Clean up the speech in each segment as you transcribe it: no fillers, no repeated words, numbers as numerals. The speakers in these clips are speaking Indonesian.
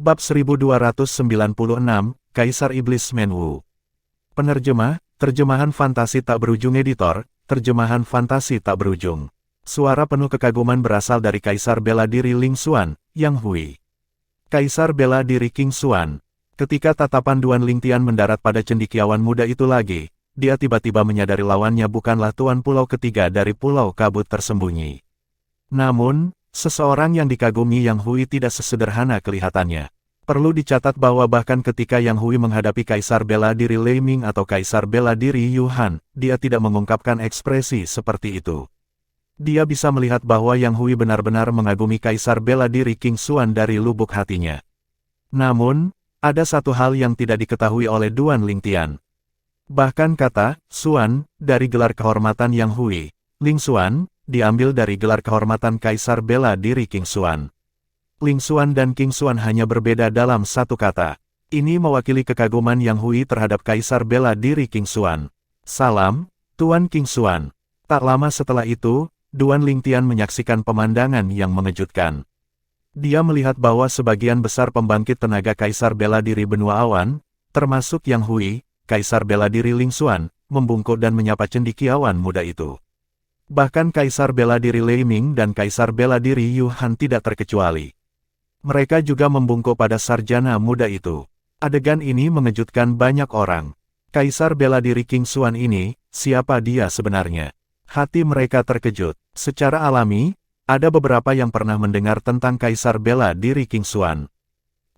Bab 1296, Kaisar Iblis Menwu. Penerjemah, terjemahan fantasi tak berujung editor, terjemahan fantasi tak berujung. Suara penuh kekaguman berasal dari Kaisar bela diri Ling Xuan, Yang Hui. Kaisar bela diri King Xuan. Ketika tatapan Duan Lingtian mendarat pada cendekiawan muda itu lagi, dia tiba-tiba menyadari lawannya bukanlah tuan pulau ketiga dari pulau kabut tersembunyi. Namun, seseorang yang dikagumi Yang Hui tidak sesederhana kelihatannya. Perlu dicatat bahwa bahkan ketika Yang Hui menghadapi Kaisar bela diri Lei Ming atau Kaisar bela diri Yu Han, dia tidak mengungkapkan ekspresi seperti itu. Dia bisa melihat bahwa Yang Hui benar-benar mengagumi Kaisar bela diri King Xuan dari lubuk hatinya. Namun, ada satu hal yang tidak diketahui oleh Duan Lingtian. Bahkan kata Xuan dari gelar kehormatan Yang Hui, Ling Xuan diambil dari gelar kehormatan Kaisar bela diri King Xuan. Ling Xuan dan King Xuan hanya berbeda dalam satu kata. Ini mewakili kekaguman Yang Hui terhadap Kaisar bela diri King Xuan. Salam, Tuan King Xuan. Tak lama setelah itu, Duan Lingtian menyaksikan pemandangan yang mengejutkan. Dia melihat bahwa sebagian besar pembangkit tenaga Kaisar bela diri benua awan, termasuk Yang Hui, Kaisar bela diri Ling Xuan, membungkuk dan menyapa cendekiawan muda itu. Bahkan Kaisar bela diri Lei Ming dan Kaisar bela diri Yu Han tidak terkecuali. Mereka juga membungkuk pada sarjana muda itu. Adegan ini mengejutkan banyak orang. Kaisar bela diri King Xuan ini, siapa dia sebenarnya? Hati mereka terkejut. Secara alami, ada beberapa yang pernah mendengar tentang Kaisar bela diri King Xuan.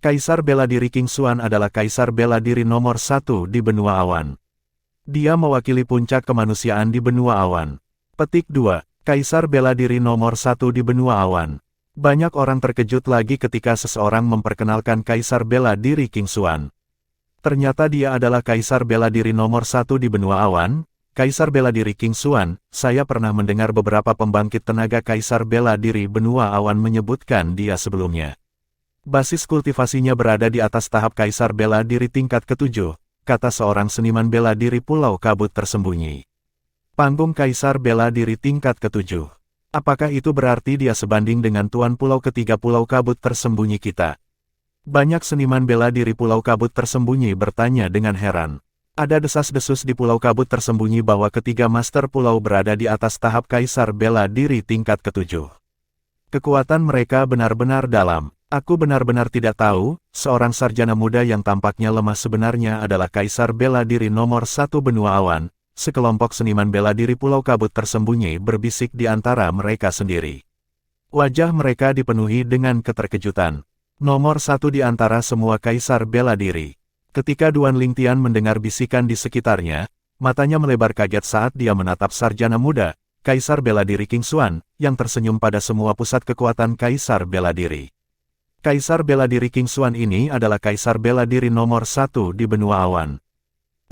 Kaisar bela diri King Xuan adalah Kaisar bela diri nomor 1 di benua awan. Dia mewakili puncak kemanusiaan di benua awan. Petik 2. Kaisar bela diri nomor 1 di benua awan. Banyak orang terkejut lagi ketika seseorang memperkenalkan Kaisar bela diri King Xuan. Ternyata dia adalah Kaisar bela diri nomor 1 di benua awan. Kaisar bela diri King Xuan. Saya pernah mendengar beberapa pembangkit tenaga Kaisar bela diri benua awan menyebutkan dia sebelumnya. Basis kultivasinya berada di atas tahap Kaisar bela diri tingkat ke-7, kata seorang seniman bela diri pulau kabut tersembunyi. Panggung Kaisar bela diri tingkat ke-7. Apakah itu berarti dia sebanding dengan tuan pulau ketiga pulau kabut tersembunyi kita? Banyak seniman bela diri pulau kabut tersembunyi bertanya dengan heran. Ada desas-desus di pulau kabut tersembunyi bahwa ketiga master pulau berada di atas tahap Kaisar bela diri tingkat ke-7. Kekuatan mereka benar-benar dalam. Aku benar-benar tidak tahu, seorang sarjana muda yang tampaknya lemah sebenarnya adalah Kaisar bela diri nomor 1 benua awan. Sekelompok seniman bela diri pulau kabut tersembunyi berbisik di antara mereka sendiri. Wajah mereka dipenuhi dengan keterkejutan. Nomor 1 di antara semua Kaisar bela diri. Ketika Duan Lingtian mendengar bisikan di sekitarnya, matanya melebar kaget saat dia menatap sarjana muda, Kaisar bela diri King Xuan, yang tersenyum pada semua pusat kekuatan Kaisar bela diri. Kaisar bela diri King Xuan ini adalah Kaisar bela diri nomor 1 di benua awan.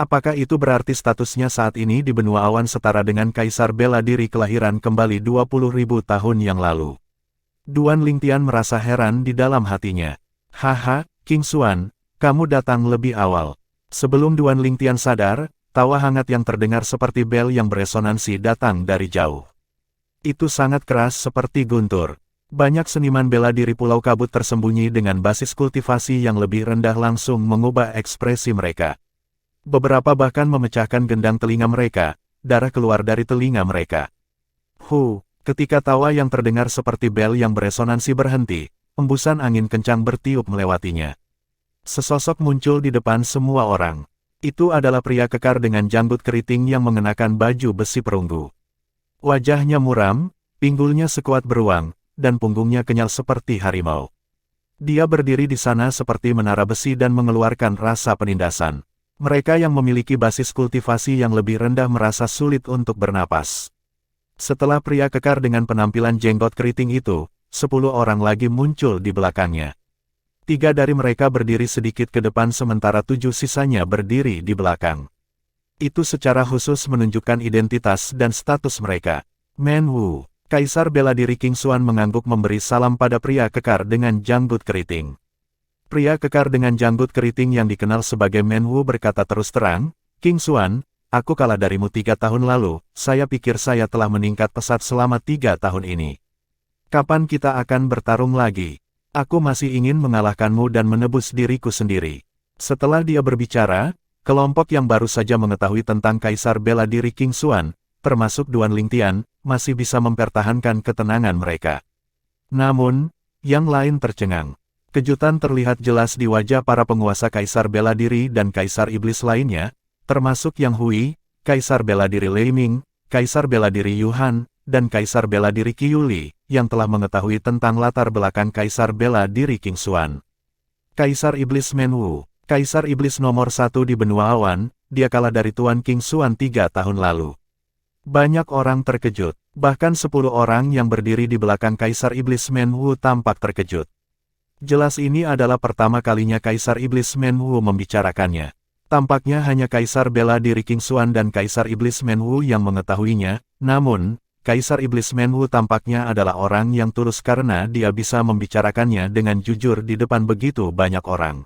Apakah itu berarti statusnya saat ini di benua awan setara dengan Kaisar bela diri kelahiran kembali 20.000 tahun yang lalu? Duan Lingtian merasa heran di dalam hatinya. Haha, King Xuan, kamu datang lebih awal. Sebelum Duan Lingtian sadar, tawa hangat yang terdengar seperti bel yang beresonansi datang dari jauh. Itu sangat keras seperti guntur. Banyak seniman bela diri pulau kabut tersembunyi dengan basis kultivasi yang lebih rendah langsung mengubah ekspresi mereka. Beberapa bahkan memecahkan gendang telinga mereka, darah keluar dari telinga mereka. Ketika tawa yang terdengar seperti bel yang beresonansi berhenti, embusan angin kencang bertiup melewatinya. Sesosok muncul di depan semua orang. Itu adalah pria kekar dengan janggut keriting yang mengenakan baju besi perunggu. Wajahnya muram, pinggulnya sekuat beruang, dan punggungnya kenyal seperti harimau. Dia berdiri di sana seperti menara besi dan mengeluarkan rasa penindasan. Mereka yang memiliki basis kultivasi yang lebih rendah merasa sulit untuk bernapas. Setelah pria kekar dengan penampilan jenggot keriting itu, 10 orang lagi muncul di belakangnya. 3 dari mereka berdiri sedikit ke depan sementara 7 sisanya berdiri di belakang. Itu secara khusus menunjukkan identitas dan status mereka. Menwu, Kaisar bela diri King Xuan mengangguk memberi salam pada pria kekar dengan janggut keriting. Pria kekar dengan janggut keriting yang dikenal sebagai Menwu berkata terus terang, King Xuan, aku kalah darimu 3 tahun lalu, saya pikir saya telah meningkat pesat selama 3 tahun ini. Kapan kita akan bertarung lagi? Aku masih ingin mengalahkanmu dan menebus diriku sendiri. Setelah dia berbicara, kelompok yang baru saja mengetahui tentang Kaisar bela diri King Xuan, termasuk Duan Lingtian, masih bisa mempertahankan ketenangan mereka. Namun, yang lain tercengang. Kejutan terlihat jelas di wajah para penguasa Kaisar bela diri dan Kaisar Iblis lainnya, termasuk Yang Hui, Kaisar bela diri Lei Ming, Kaisar bela diri Yuhan, dan Kaisar bela diri Qiuli, yang telah mengetahui tentang latar belakang Kaisar bela diri King Xuan. Kaisar Iblis Menwu, Kaisar Iblis nomor 1 di benua awan, dia kalah dari Tuan King Xuan 3 tahun lalu. Banyak orang terkejut, bahkan 10 orang yang berdiri di belakang Kaisar Iblis Menwu tampak terkejut. Jelas ini adalah pertama kalinya Kaisar Iblis Menwu membicarakannya. Tampaknya hanya Kaisar bela diri King Xuan dan Kaisar Iblis Menwu yang mengetahuinya, namun, Kaisar Iblis Menwu tampaknya adalah orang yang tulus karena dia bisa membicarakannya dengan jujur di depan begitu banyak orang.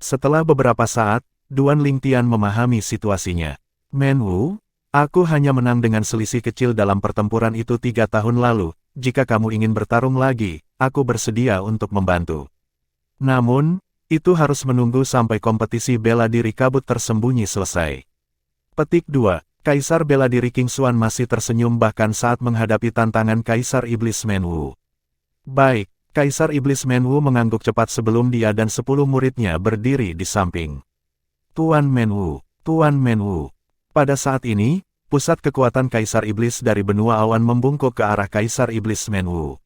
Setelah beberapa saat, Duan Lingtian memahami situasinya. Menwu, aku hanya menang dengan selisih kecil dalam pertempuran itu 3 tahun lalu, jika kamu ingin bertarung lagi, aku bersedia untuk membantu. Namun, itu harus menunggu sampai kompetisi bela diri kabut tersembunyi selesai. Petik 2. Kaisar bela diri King Xuan masih tersenyum bahkan saat menghadapi tantangan Kaisar Iblis Menwu. Baik, Kaisar Iblis Menwu mengangguk cepat sebelum dia dan 10 muridnya berdiri di samping. Tuan Menwu, Tuan Menwu. Pada saat ini, pusat kekuatan Kaisar Iblis dari benua awan membungkuk ke arah Kaisar Iblis Menwu.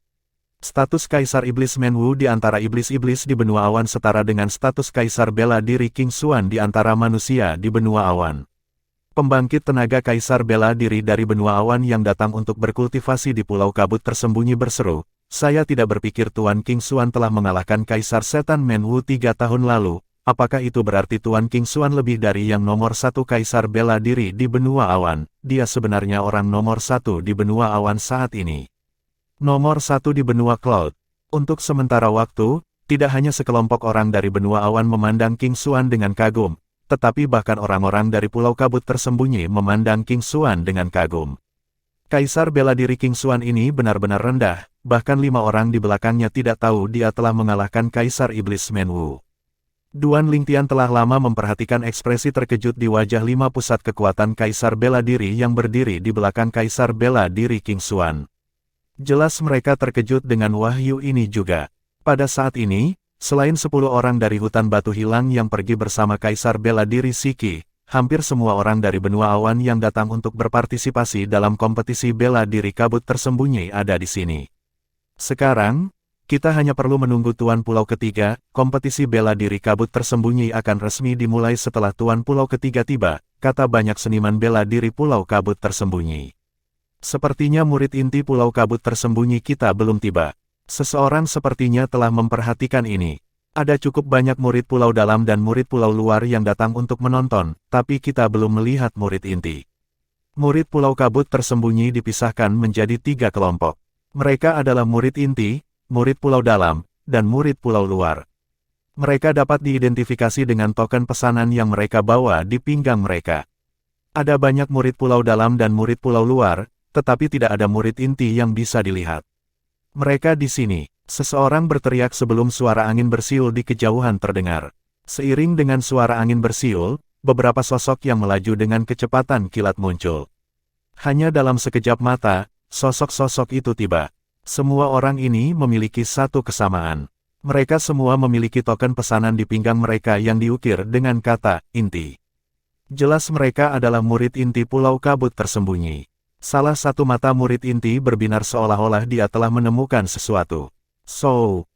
Status Kaisar Iblis Menwu di antara iblis-iblis di benua awan setara dengan status Kaisar bela diri King Xuan di antara manusia di benua awan. Pembangkit tenaga Kaisar bela diri dari benua awan yang datang untuk berkultivasi di Pulau Kabut tersembunyi berseru, saya tidak berpikir Tuan King Xuan telah mengalahkan Kaisar Setan Menwu 3 tahun lalu, apakah itu berarti Tuan King Xuan lebih dari yang nomor 1 Kaisar bela diri di benua awan, dia sebenarnya orang nomor 1 di benua awan saat ini. Nomor 1 di benua Cloud. Untuk sementara waktu, tidak hanya sekelompok orang dari benua awan memandang King Xuan dengan kagum, tetapi bahkan orang-orang dari Pulau Kabut tersembunyi memandang King Xuan dengan kagum. Kaisar bela diri King Xuan ini benar-benar rendah, bahkan 5 orang di belakangnya tidak tahu dia telah mengalahkan Kaisar Iblis Menwu. Duan Lingtian telah lama memperhatikan ekspresi terkejut di wajah 5 pusat kekuatan Kaisar bela diri yang berdiri di belakang Kaisar bela diri King Xuan. Jelas mereka terkejut dengan wahyu ini juga. Pada saat ini, selain 10 orang dari hutan batu hilang yang pergi bersama Kaisar bela diri Siki, hampir semua orang dari benua awan yang datang untuk berpartisipasi dalam kompetisi bela diri kabut tersembunyi ada di sini. Sekarang, kita hanya perlu menunggu Tuan Pulau Ketiga, kompetisi bela diri kabut tersembunyi akan resmi dimulai setelah Tuan Pulau Ketiga tiba, kata banyak seniman bela diri Pulau Kabut tersembunyi. Sepertinya murid inti Pulau Kabut tersembunyi kita belum tiba. Seseorang sepertinya telah memperhatikan ini. Ada cukup banyak murid pulau dalam dan murid pulau luar yang datang untuk menonton, tapi kita belum melihat murid inti. Murid Pulau Kabut tersembunyi dipisahkan menjadi 3 kelompok. Mereka adalah murid inti, murid pulau dalam, dan murid pulau luar. Mereka dapat diidentifikasi dengan token pesanan yang mereka bawa di pinggang mereka. Ada banyak murid pulau dalam dan murid pulau luar, tetapi tidak ada murid inti yang bisa dilihat. Mereka di sini. Seseorang berteriak sebelum suara angin bersiul di kejauhan terdengar. Seiring dengan suara angin bersiul, beberapa sosok yang melaju dengan kecepatan kilat muncul. Hanya dalam sekejap mata, sosok-sosok itu tiba. Semua orang ini memiliki satu kesamaan. Mereka semua memiliki token pesanan di pinggang mereka yang diukir dengan kata, inti. Jelas mereka adalah murid inti Pulau Kabut tersembunyi. Salah satu mata murid inti berbinar seolah-olah dia telah menemukan sesuatu.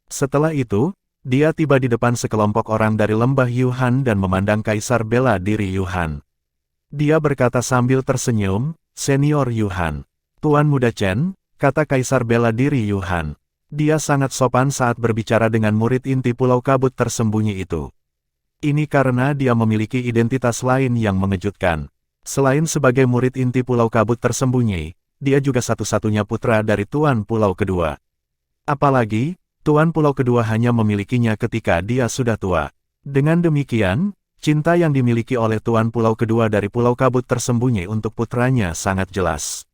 Setelah itu, dia tiba di depan sekelompok orang dari lembah Yuhan dan memandang Kaisar bela diri Yuhan. Dia berkata sambil tersenyum, Senior Yuhan. Tuan Muda Chen, kata Kaisar bela diri Yuhan. Dia sangat sopan saat berbicara dengan murid inti Pulau Kabut tersembunyi itu. Ini karena dia memiliki identitas lain yang mengejutkan. Selain sebagai murid inti Pulau Kabut tersembunyi, dia juga satu-satunya putra dari Tuan Pulau Kedua. Apalagi, Tuan Pulau Kedua hanya memilikinya ketika dia sudah tua. Dengan demikian, cinta yang dimiliki oleh Tuan Pulau Kedua dari Pulau Kabut tersembunyi untuk putranya sangat jelas.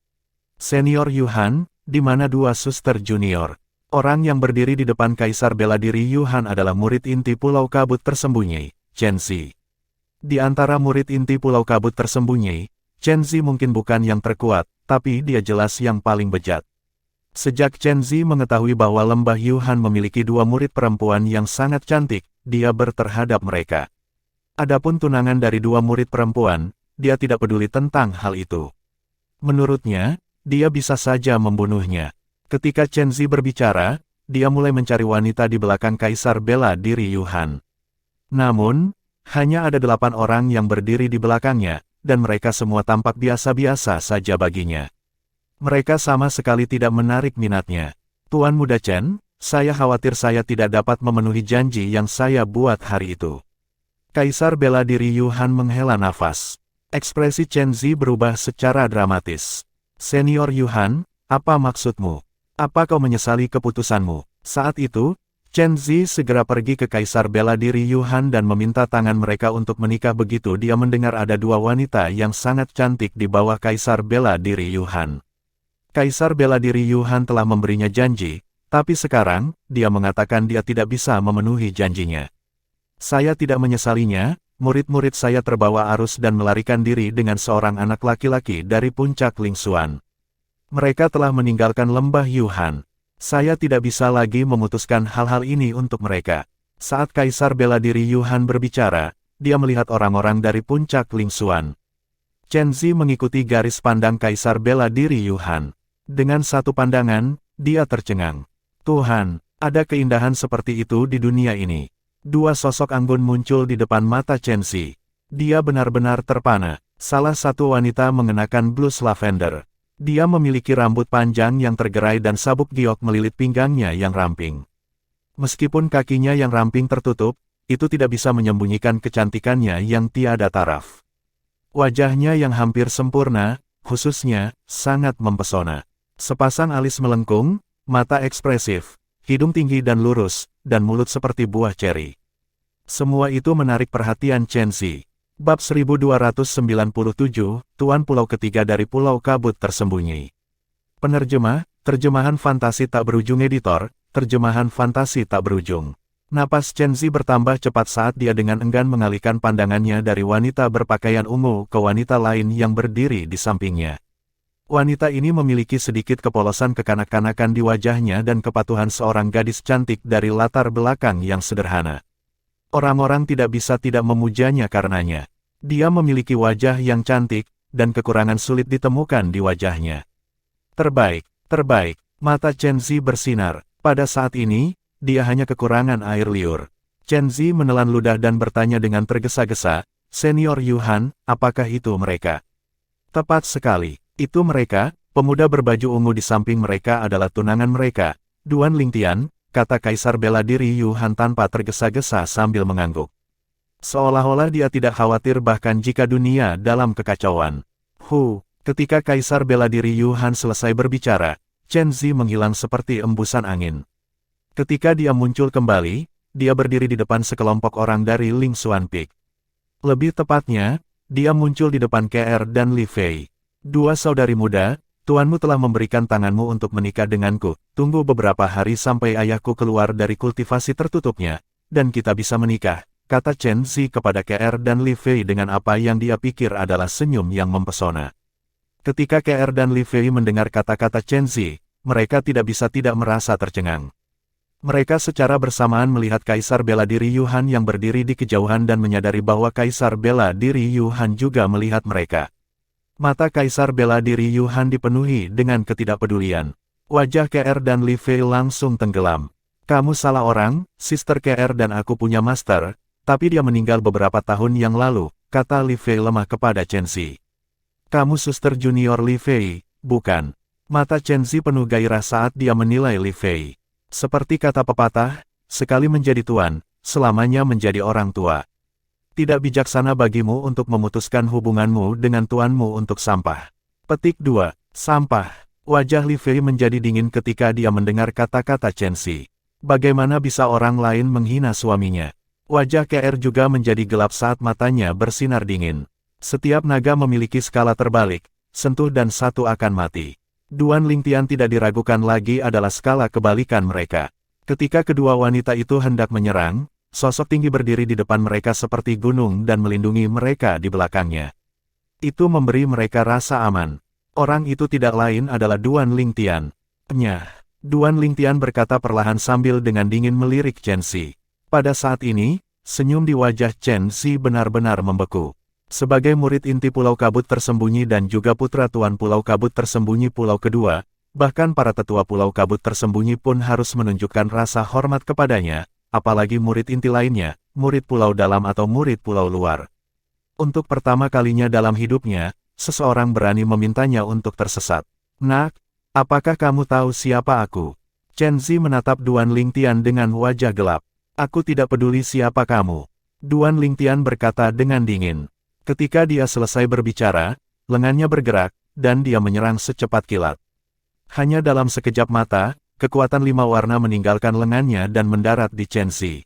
Senior Yuhan, di mana 2 suster junior? Orang yang berdiri di depan Kaisar bela diri Yuhan adalah murid inti Pulau Kabut Tersembunyi, Chen Zi. Di antara murid inti Pulau Kabut Tersembunyi, Chen Zi mungkin bukan yang terkuat, tapi dia jelas yang paling bejat. Sejak Chen Zi mengetahui bahwa lembah Yuhan memiliki dua murid perempuan yang sangat cantik, dia berterhadap mereka. Adapun tunangan dari dua murid perempuan, dia tidak peduli tentang hal itu. Menurutnya, dia bisa saja membunuhnya. Ketika Chen Zi berbicara, dia mulai mencari wanita di belakang Kaisar bela diri Yuhan. Namun, hanya ada 8 orang yang berdiri di belakangnya, dan mereka semua tampak biasa-biasa saja baginya. Mereka sama sekali tidak menarik minatnya. Tuan Muda Chen, saya khawatir saya tidak dapat memenuhi janji yang saya buat hari itu. Kaisar bela diri Yuhan menghela nafas. Ekspresi Chen Zi berubah secara dramatis. Senior Yuhan, apa maksudmu? Apa kau menyesali keputusanmu? Saat itu, Chen Zi segera pergi ke Kaisar bela diri Yuhan dan meminta tangan mereka untuk menikah. Begitu dia mendengar ada dua wanita yang sangat cantik di bawah Kaisar bela diri Yuhan. Kaisar bela diri Yuhan telah memberinya janji, tapi sekarang, dia mengatakan dia tidak bisa memenuhi janjinya. Saya tidak menyesalinya, murid-murid saya terbawa arus dan melarikan diri dengan seorang anak laki-laki dari puncak Lingxuan. Mereka telah meninggalkan lembah Yuhan. Saya tidak bisa lagi memutuskan hal-hal ini untuk mereka. Saat Kaisar bela diri Yuhan berbicara, dia melihat orang-orang dari puncak Lingxuan. Chen Zi mengikuti garis pandang Kaisar bela diri Yuhan. Dengan satu pandangan, dia tercengang. Tuhan, ada keindahan seperti itu di dunia ini. Dua sosok anggun muncul di depan mata Chen Zi. Dia benar-benar terpana. Salah satu wanita mengenakan blus lavender. Dia memiliki rambut panjang yang tergerai dan sabuk giok melilit pinggangnya yang ramping. Meskipun kakinya yang ramping tertutup, itu tidak bisa menyembunyikan kecantikannya yang tiada taraf. Wajahnya yang hampir sempurna, khususnya, sangat mempesona. Sepasang alis melengkung, mata ekspresif, hidung tinggi dan lurus, dan mulut seperti buah ceri. Semua itu menarik perhatian Chen Zi. Bab 1297, Tuan Pulau Ketiga dari Pulau Kabut Tersembunyi. Penerjemah, terjemahan fantasi tak berujung editor, terjemahan fantasi tak berujung. Napas Chen Zi bertambah cepat saat dia dengan enggan mengalihkan pandangannya dari wanita berpakaian ungu ke wanita lain yang berdiri di sampingnya. Wanita ini memiliki sedikit kepolosan kekanak-kanakan di wajahnya dan kepatuhan seorang gadis cantik dari latar belakang yang sederhana. Orang-orang tidak bisa tidak memujanya karenanya. Dia memiliki wajah yang cantik, dan kekurangan sulit ditemukan di wajahnya. Terbaik, terbaik, mata Chen Zi bersinar. Pada saat ini, dia hanya kekurangan air liur. Chen Zi menelan ludah dan bertanya dengan tergesa-gesa, Senior Yuhan, apakah itu mereka? Tepat sekali, itu mereka. Pemuda berbaju ungu di samping mereka adalah tunangan mereka, Duan Lingtian, kata Kaisar bela diri Yuhan tanpa tergesa-gesa sambil mengangguk. Seolah-olah dia tidak khawatir bahkan jika dunia dalam kekacauan. Ketika Kaisar bela diri Yuhan selesai berbicara, Chen Zi menghilang seperti embusan angin. Ketika dia muncul kembali, dia berdiri di depan sekelompok orang dari Lingxuan Peak. Lebih tepatnya, dia muncul di depan KR dan Li Fei. Dua saudari muda, tuanmu telah memberikan tanganmu untuk menikah denganku. Tunggu beberapa hari sampai ayahku keluar dari kultivasi tertutupnya, dan kita bisa menikah, kata Chen Zi kepada KR dan Li Fei dengan apa yang dia pikir adalah senyum yang mempesona. Ketika KR dan Li Fei mendengar kata-kata Chen Zi, mereka tidak bisa tidak merasa tercengang. Mereka secara bersamaan melihat Kaisar bela diri Yuhan yang berdiri di kejauhan dan menyadari bahwa Kaisar bela diri Yuhan juga melihat mereka. Mata Kaisar bela diri Yuhan dipenuhi dengan ketidakpedulian. Wajah KR dan Li Fei langsung tenggelam. Kamu salah orang, Sister KR dan aku punya master, tapi dia meninggal beberapa tahun yang lalu, kata Li Fei lemah kepada Chen Zi. Kamu suster junior Li Fei, bukan? Mata Chen Zi penuh gairah saat dia menilai Li Fei. Seperti kata pepatah, sekali menjadi tuan, selamanya menjadi orang tua. Tidak bijaksana bagimu untuk memutuskan hubunganmu dengan tuanmu untuk sampah. Petik 2. Sampah. Wajah Li Fei menjadi dingin ketika dia mendengar kata-kata Chen Zi. Bagaimana bisa orang lain menghina suaminya? Wajah KR juga menjadi gelap saat matanya bersinar dingin. Setiap naga memiliki skala terbalik, sentuh dan satu akan mati. Duan Lingtian tidak diragukan lagi adalah skala kebalikan mereka. Ketika kedua wanita itu hendak menyerang, sosok tinggi berdiri di depan mereka seperti gunung dan melindungi mereka di belakangnya. Itu memberi mereka rasa aman. Orang itu tidak lain adalah Duan Lingtian. Nyah. Duan Lingtian berkata perlahan sambil dengan dingin melirik Chen Xi. Pada saat ini, senyum di wajah Chen Xi benar-benar membeku. Sebagai murid inti Pulau Kabut Tersembunyi dan juga putra Tuan Pulau Kabut Tersembunyi Pulau Kedua, bahkan para tetua Pulau Kabut Tersembunyi pun harus menunjukkan rasa hormat kepadanya, apalagi murid inti lainnya, murid Pulau Dalam atau murid Pulau Luar. Untuk pertama kalinya dalam hidupnya, seseorang berani memintanya untuk tersesat. Nak, apakah kamu tahu siapa aku? Chen Xi menatap Duan Lingtian dengan wajah gelap. Aku tidak peduli siapa kamu. Duan Lingtian berkata dengan dingin. Ketika dia selesai berbicara, lengannya bergerak, dan dia menyerang secepat kilat. Hanya dalam sekejap mata, kekuatan 5 warna meninggalkan lengannya dan mendarat di Chen Xi.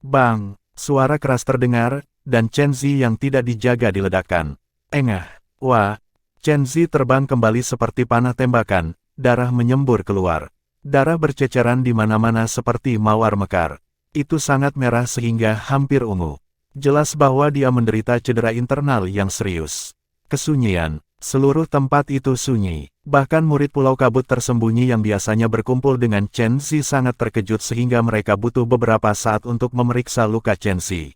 Bang! Suara keras terdengar, dan Chen Xi yang tidak dijaga diledakkan. Engah! Wah! Chen Xi terbang kembali seperti panah tembakan, darah menyembur keluar. Darah berceceran di mana-mana seperti mawar mekar. Itu sangat merah sehingga hampir ungu. Jelas bahwa dia menderita cedera internal yang serius. Kesunyian. Seluruh tempat itu sunyi. Bahkan murid Pulau Kabut Tersembunyi yang biasanya berkumpul dengan Chen Xi sangat terkejut sehingga mereka butuh beberapa saat untuk memeriksa luka Chen Xi.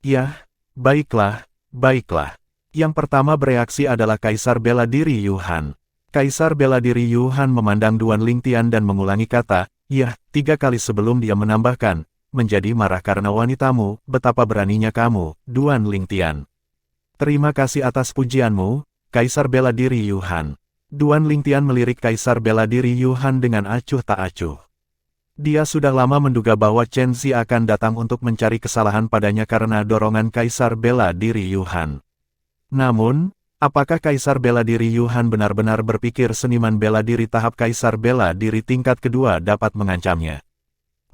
Yah, baiklah, baiklah. Yang pertama bereaksi adalah Kaisar Bela Diri Yuhan. Kaisar Bela Diri Yuhan memandang Duan Lingtian dan mengulangi kata, yah, 3 kali sebelum dia menambahkan, menjadi marah karena wanitamu, betapa beraninya kamu, Duan Lingtian. Terima kasih atas pujianmu, Kaisar Bela Diri Yuhan. Duan Lingtian melirik Kaisar Bela Diri Yuhan dengan acuh tak acuh. Dia sudah lama menduga bahwa Chen Xi akan datang untuk mencari kesalahan padanya karena dorongan Kaisar Bela Diri Yuhan. Namun, apakah Kaisar Bela Diri Yuhan benar-benar berpikir seniman bela diri tahap Kaisar Bela Diri tingkat kedua dapat mengancamnya?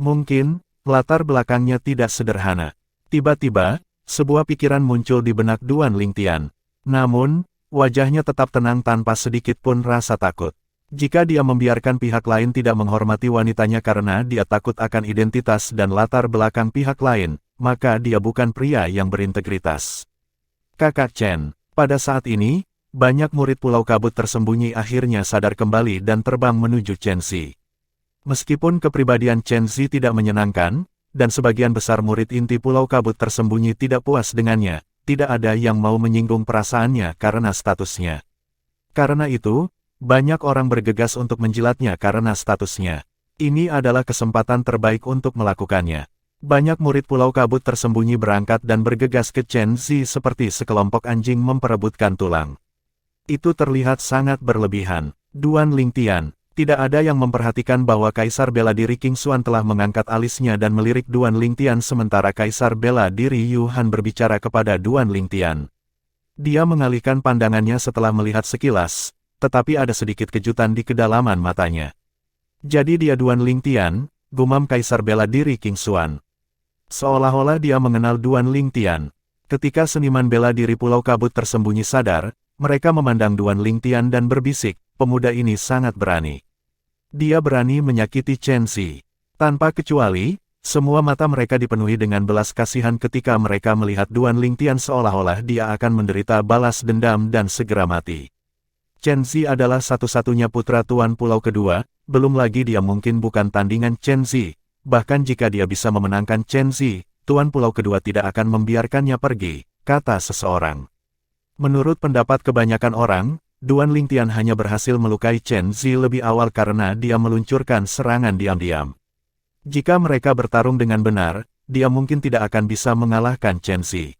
Mungkin, latar belakangnya tidak sederhana. Tiba-tiba, sebuah pikiran muncul di benak Duan Lingtian. Namun, wajahnya tetap tenang tanpa sedikit pun rasa takut. Jika dia membiarkan pihak lain tidak menghormati wanitanya karena dia takut akan identitas dan latar belakang pihak lain, maka dia bukan pria yang berintegritas. Kakak Chen, pada saat ini, banyak murid Pulau Kabut Tersembunyi akhirnya sadar kembali dan terbang menuju Chen Xi. Meskipun kepribadian Chen Xi tidak menyenangkan, dan sebagian besar murid inti Pulau Kabut Tersembunyi tidak puas dengannya, tidak ada yang mau menyinggung perasaannya karena statusnya. Karena itu, banyak orang bergegas untuk menjilatnya karena statusnya. Ini adalah kesempatan terbaik untuk melakukannya. Banyak murid Pulau Kabut Tersembunyi berangkat dan bergegas ke Chen Xi seperti sekelompok anjing memperebutkan tulang. Itu terlihat sangat berlebihan. Duan Lingtian. Tidak ada yang memperhatikan bahwa Kaisar Bela Diri King Xuan telah mengangkat alisnya dan melirik Duan Lingtian sementara Kaisar Bela Diri Yuhan berbicara kepada Duan Lingtian. Dia mengalihkan pandangannya setelah melihat sekilas, tetapi ada sedikit kejutan di kedalaman matanya. Jadi dia Duan Lingtian, gumam Kaisar Bela Diri King Xuan. Seolah-olah dia mengenal Duan Lingtian. Ketika seniman bela diri Pulau Kabut Tersembunyi sadar, mereka memandang Duan Lingtian dan berbisik, pemuda ini sangat berani. Dia berani menyakiti Chen Xi. Tanpa kecuali, semua mata mereka dipenuhi dengan belas kasihan ketika mereka melihat Duan Lingtian seolah-olah dia akan menderita balas dendam dan segera mati. Chen Xi adalah satu-satunya putra Tuan Pulau Kedua, belum lagi dia mungkin bukan tandingan Chen Xi. Bahkan jika dia bisa memenangkan Chen Xi, Tuan Pulau Kedua tidak akan membiarkannya pergi, kata seseorang. Menurut pendapat kebanyakan orang, Duan Lingtian hanya berhasil melukai Chen Xi lebih awal karena dia meluncurkan serangan diam-diam. Jika mereka bertarung dengan benar, dia mungkin tidak akan bisa mengalahkan Chen Xi.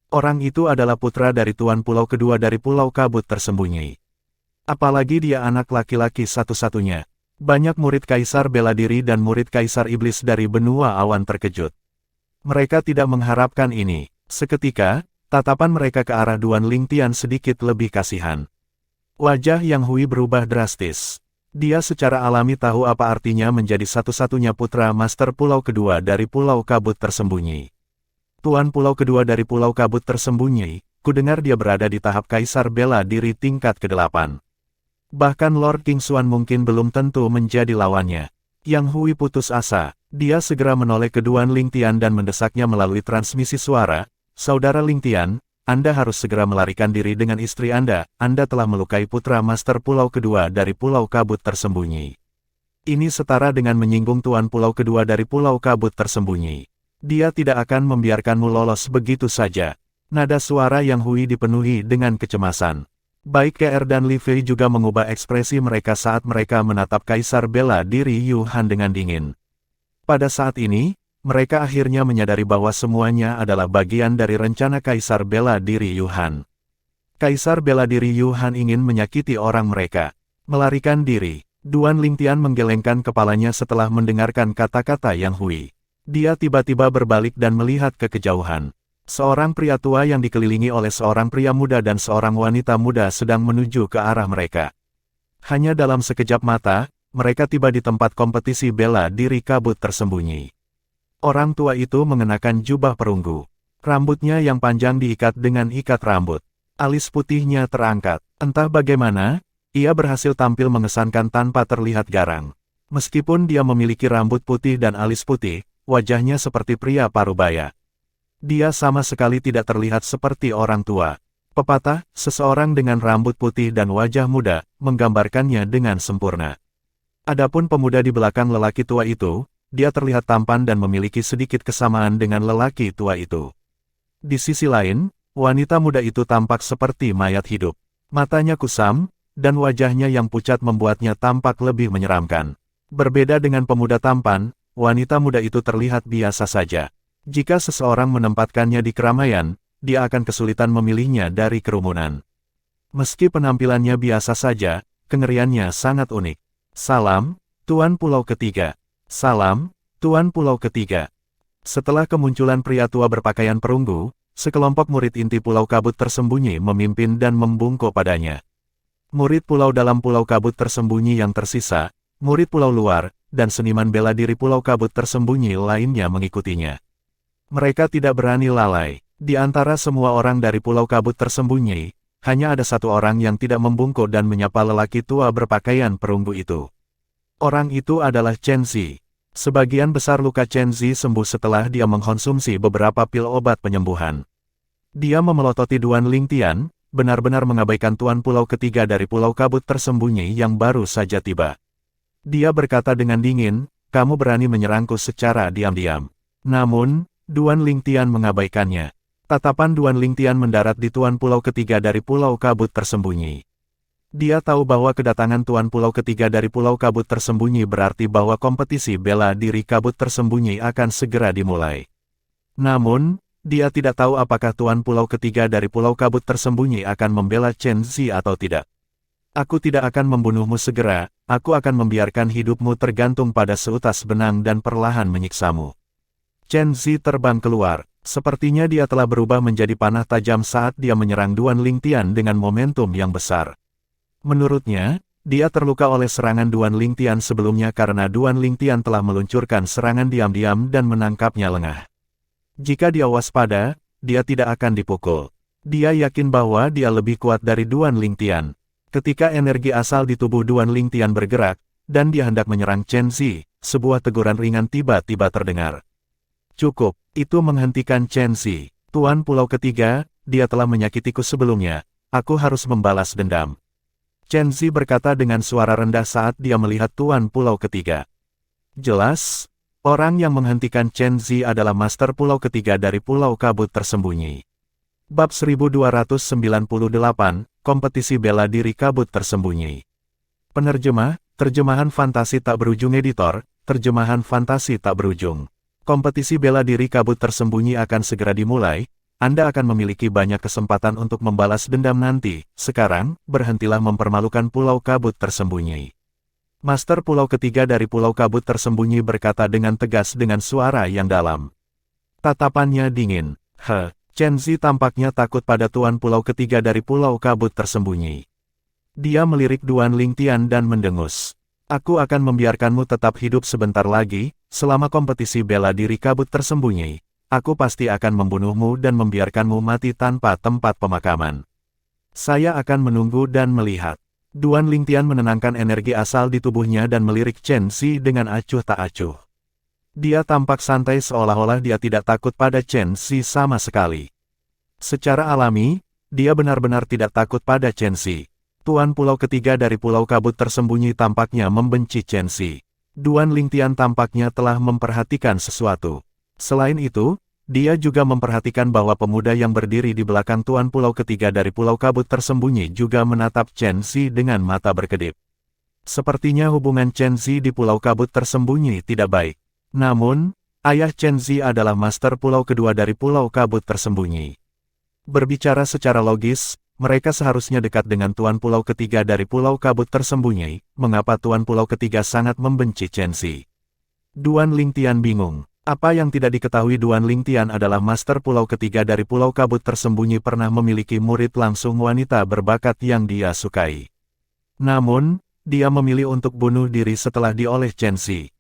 Orang itu adalah putra dari Tuan Pulau Kedua dari Pulau Kabut Tersembunyi. Apalagi dia anak laki-laki satu-satunya. Banyak murid Kaisar Bela Diri dan murid Kaisar Iblis dari benua awan terkejut. Mereka tidak mengharapkan ini. Seketika, tatapan mereka ke arah Duan Lingtian sedikit lebih kasihan. Wajah Yang Hui berubah drastis. Dia secara alami tahu apa artinya menjadi satu-satunya putra Master Pulau Kedua dari Pulau Kabut Tersembunyi. Tuan Pulau Kedua dari Pulau Kabut Tersembunyi, kudengar dia berada di tahap Kaisar Bela Diri tingkat ke-8. Bahkan Lord King Xuan mungkin belum tentu menjadi lawannya. Yang Hui putus asa. Dia segera menoleh ke Duan Lingtian dan mendesaknya melalui transmisi suara. Saudara Lingtian, Anda harus segera melarikan diri dengan istri Anda. Anda telah melukai putra Master Pulau Kedua dari Pulau Kabut Tersembunyi. Ini setara dengan menyinggung Tuan Pulau Kedua dari Pulau Kabut Tersembunyi. Dia tidak akan membiarkanmu lolos begitu saja. Nada suara Yang Hui dipenuhi dengan kecemasan. Baik KR dan Li Fei juga mengubah ekspresi mereka saat mereka menatap Kaisar bela diri Yu Han dengan dingin. Pada saat ini, mereka akhirnya menyadari bahwa semuanya adalah bagian dari rencana Kaisar bela diri Yu Han. Kaisar bela diri Yu Han ingin menyakiti orang mereka. Melarikan diri. Duan Lingtian menggelengkan kepalanya setelah mendengarkan kata-kata Yang Hui. Dia tiba-tiba berbalik dan melihat ke kejauhan. Seorang pria tua yang dikelilingi oleh seorang pria muda dan seorang wanita muda sedang menuju ke arah mereka. Hanya dalam sekejap mata, mereka tiba di tempat kompetisi bela diri Kabut Tersembunyi. Orang tua itu mengenakan jubah perunggu. Rambutnya yang panjang diikat dengan ikat rambut. Alis putihnya terangkat. Entah bagaimana, ia berhasil tampil mengesankan tanpa terlihat garang. Meskipun dia memiliki rambut putih dan alis putih, wajahnya seperti pria parubaya. Dia sama sekali tidak terlihat seperti orang tua. Pepatah, seseorang dengan rambut putih dan wajah muda, menggambarkannya dengan sempurna. Adapun pemuda di belakang lelaki tua itu, dia terlihat tampan dan memiliki sedikit kesamaan dengan lelaki tua itu. Di sisi lain, wanita muda itu tampak seperti mayat hidup. Matanya kusam, dan wajahnya yang pucat membuatnya tampak lebih menyeramkan. Berbeda dengan pemuda tampan, wanita muda itu terlihat biasa saja. Jika seseorang menempatkannya di keramaian, dia akan kesulitan memilihnya dari kerumunan. Meski penampilannya biasa saja, kengeriannya sangat unik. Salam, Tuan Pulau Ketiga. Salam, Tuan Pulau Ketiga. Setelah kemunculan pria tua berpakaian perunggu, sekelompok murid inti Pulau Kabut Tersembunyi memimpin dan membungkuk padanya. Murid pulau dalam Pulau Kabut Tersembunyi yang tersisa, murid pulau luar, dan seniman bela diri Pulau Kabut Tersembunyi lainnya mengikutinya. Mereka tidak berani lalai. Di antara semua orang dari Pulau Kabut Tersembunyi, hanya ada satu orang yang tidak membungkuk dan menyapa lelaki tua berpakaian perunggu itu. Orang itu adalah Chen Zi. Sebagian besar luka Chen Zi sembuh setelah dia mengkonsumsi beberapa pil obat penyembuhan. Dia memelototi Duan Lingtian, benar-benar mengabaikan Tuan Pulau Ketiga dari Pulau Kabut Tersembunyi yang baru saja tiba. Dia berkata dengan dingin, "Kamu berani menyerangku secara diam-diam." Namun, Duan Lingtian mengabaikannya. Tatapan Duan Lingtian mendarat di Tuan Pulau Ketiga dari Pulau Kabut Tersembunyi. Dia tahu bahwa kedatangan Tuan Pulau Ketiga dari Pulau Kabut Tersembunyi berarti bahwa kompetisi bela diri Kabut Tersembunyi akan segera dimulai. Namun, dia tidak tahu apakah Tuan Pulau Ketiga dari Pulau Kabut Tersembunyi akan membela Chen Zi atau tidak. "Aku tidak akan membunuhmu segera, aku akan membiarkan hidupmu tergantung pada seutas benang dan perlahan menyiksamu." Chen Zi terbang keluar. Sepertinya dia telah berubah menjadi panah tajam saat dia menyerang Duan Lingtian dengan momentum yang besar. Menurutnya, dia terluka oleh serangan Duan Lingtian sebelumnya karena Duan Lingtian telah meluncurkan serangan diam-diam dan menangkapnya lengah. Jika dia waspada, dia tidak akan dipukul. Dia yakin bahwa dia lebih kuat dari Duan Lingtian. Ketika energi asal di tubuh Duan Lingtian bergerak, dan dia hendak menyerang Chen Zi, sebuah teguran ringan tiba-tiba terdengar. "Cukup, itu menghentikan Chen Zi. Tuan Pulau Ketiga, dia telah menyakitiku sebelumnya, aku harus membalas dendam." Chen Zi berkata dengan suara rendah saat dia melihat Tuan Pulau Ketiga. Jelas, orang yang menghentikan Chen Zi adalah Master Pulau Ketiga dari Pulau Kabut Tersembunyi. Bab 1298, Kompetisi Bela Diri Kabut Tersembunyi. Penerjemah, Terjemahan Fantasi Tak Berujung Editor, Terjemahan Fantasi Tak Berujung. Kompetisi bela diri Kabut Tersembunyi akan segera dimulai, Anda akan memiliki banyak kesempatan untuk membalas dendam nanti. Sekarang, berhentilah mempermalukan Pulau Kabut Tersembunyi. Master Pulau Ketiga dari Pulau Kabut Tersembunyi berkata dengan tegas dengan suara yang dalam. Tatapannya dingin. Chen Zi tampaknya takut pada Tuan Pulau Ketiga dari Pulau Kabut Tersembunyi. Dia melirik Duan Lingtian dan mendengus. "Aku akan membiarkanmu tetap hidup sebentar lagi, selama kompetisi bela diri Kabut Tersembunyi. Aku pasti akan membunuhmu dan membiarkanmu mati tanpa tempat pemakaman. Saya akan menunggu dan melihat." Duan Lingtian menenangkan energi asal di tubuhnya dan melirik Chen Xi dengan acuh tak acuh. Dia tampak santai seolah-olah dia tidak takut pada Chen Xi sama sekali. Secara alami, dia benar-benar tidak takut pada Chen Xi. Tuan pulau ketiga dari Pulau Kabut Tersembunyi tampaknya membenci Chen Xi. Duan Lingtian tampaknya telah memperhatikan sesuatu. Selain itu, dia juga memperhatikan bahwa pemuda yang berdiri di belakang Tuan Pulau ketiga dari Pulau Kabut Tersembunyi juga menatap Chen Xi dengan mata berkedip. Sepertinya hubungan Chen Xi di Pulau Kabut Tersembunyi tidak baik. Namun, ayah Chen Xi adalah master pulau kedua dari Pulau Kabut Tersembunyi. Berbicara secara logis, mereka seharusnya dekat dengan Tuan Pulau ketiga dari Pulau Kabut Tersembunyi. Mengapa Tuan Pulau ketiga sangat membenci Chen Xi? Duan Lingtian bingung. Apa yang tidak diketahui Duan Lingtian adalah master pulau ketiga dari Pulau Kabut Tersembunyi pernah memiliki murid langsung wanita berbakat yang dia sukai. Namun, dia memilih untuk bunuh diri setelah dioleh Chen Xi.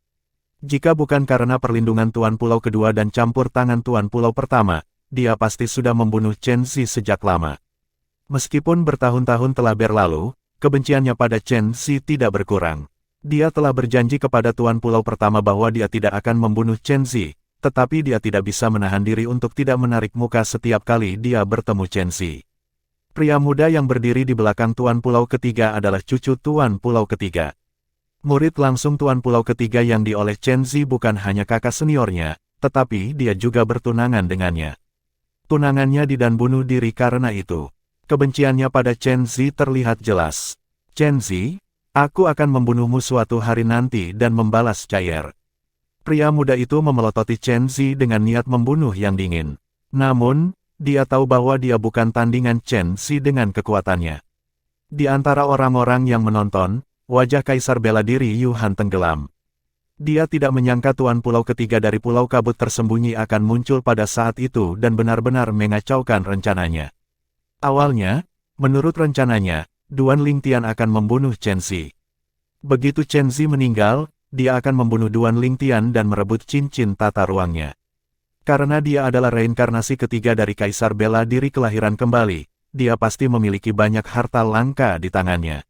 Jika bukan karena perlindungan Tuan Pulau kedua dan campur tangan Tuan Pulau pertama, dia pasti sudah membunuh Chen Xi sejak lama. Meskipun bertahun-tahun telah berlalu, kebenciannya pada Chen Xi tidak berkurang. Dia telah berjanji kepada Tuan Pulau pertama bahwa dia tidak akan membunuh Chen Xi, tetapi dia tidak bisa menahan diri untuk tidak menarik muka setiap kali dia bertemu Chen Xi. Pria muda yang berdiri di belakang Tuan Pulau ketiga adalah cucu Tuan Pulau ketiga. Murid langsung Tuan Pulau ketiga yang dioleh Chen Xi bukan hanya kakak seniornya, tetapi dia juga bertunangan dengannya. Tunangannya dan bunuh diri karena itu. Kebenciannya pada Chen Xi terlihat jelas. Chen Xi, aku akan membunuhmu suatu hari nanti dan membalas cair. Pria muda itu memelototi Chen Xi dengan niat membunuh yang dingin. Namun, dia tahu bahwa dia bukan tandingan Chen Xi dengan kekuatannya. Di antara orang-orang yang menonton, wajah Kaisar Bela Diri Yuhan tenggelam. Dia tidak menyangka Tuan Pulau ketiga dari Pulau Kabut Tersembunyi akan muncul pada saat itu dan benar-benar mengacaukan rencananya. Awalnya, menurut rencananya, Duan Lingtian akan membunuh Chen Xi. Begitu Chen Xi meninggal, dia akan membunuh Duan Lingtian dan merebut cincin tata ruangnya. Karena dia adalah reinkarnasi ketiga dari Kaisar Bela Diri kelahiran kembali, dia pasti memiliki banyak harta langka di tangannya.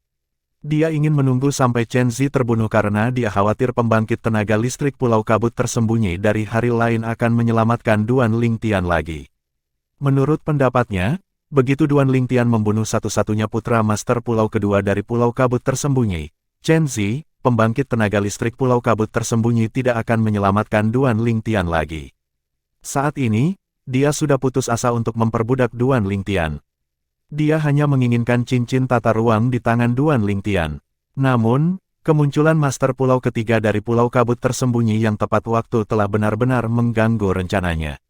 Dia ingin menunggu sampai Chen Xi terbunuh karena dia khawatir pembangkit tenaga listrik Pulau Kabut Tersembunyi dari hari lain akan menyelamatkan Duan Lingtian lagi. Menurut pendapatnya, begitu Duan Lingtian membunuh satu-satunya putra master pulau kedua dari Pulau Kabut Tersembunyi, Chen Xi, pembangkit tenaga listrik Pulau Kabut Tersembunyi tidak akan menyelamatkan Duan Lingtian lagi. Saat ini, dia sudah putus asa untuk memperbudak Duan Lingtian. Dia hanya menginginkan cincin tata ruang di tangan Duan Lingtian. Namun, kemunculan master pulau ketiga dari Pulau Kabut Tersembunyi yang tepat waktu telah benar-benar mengganggu rencananya.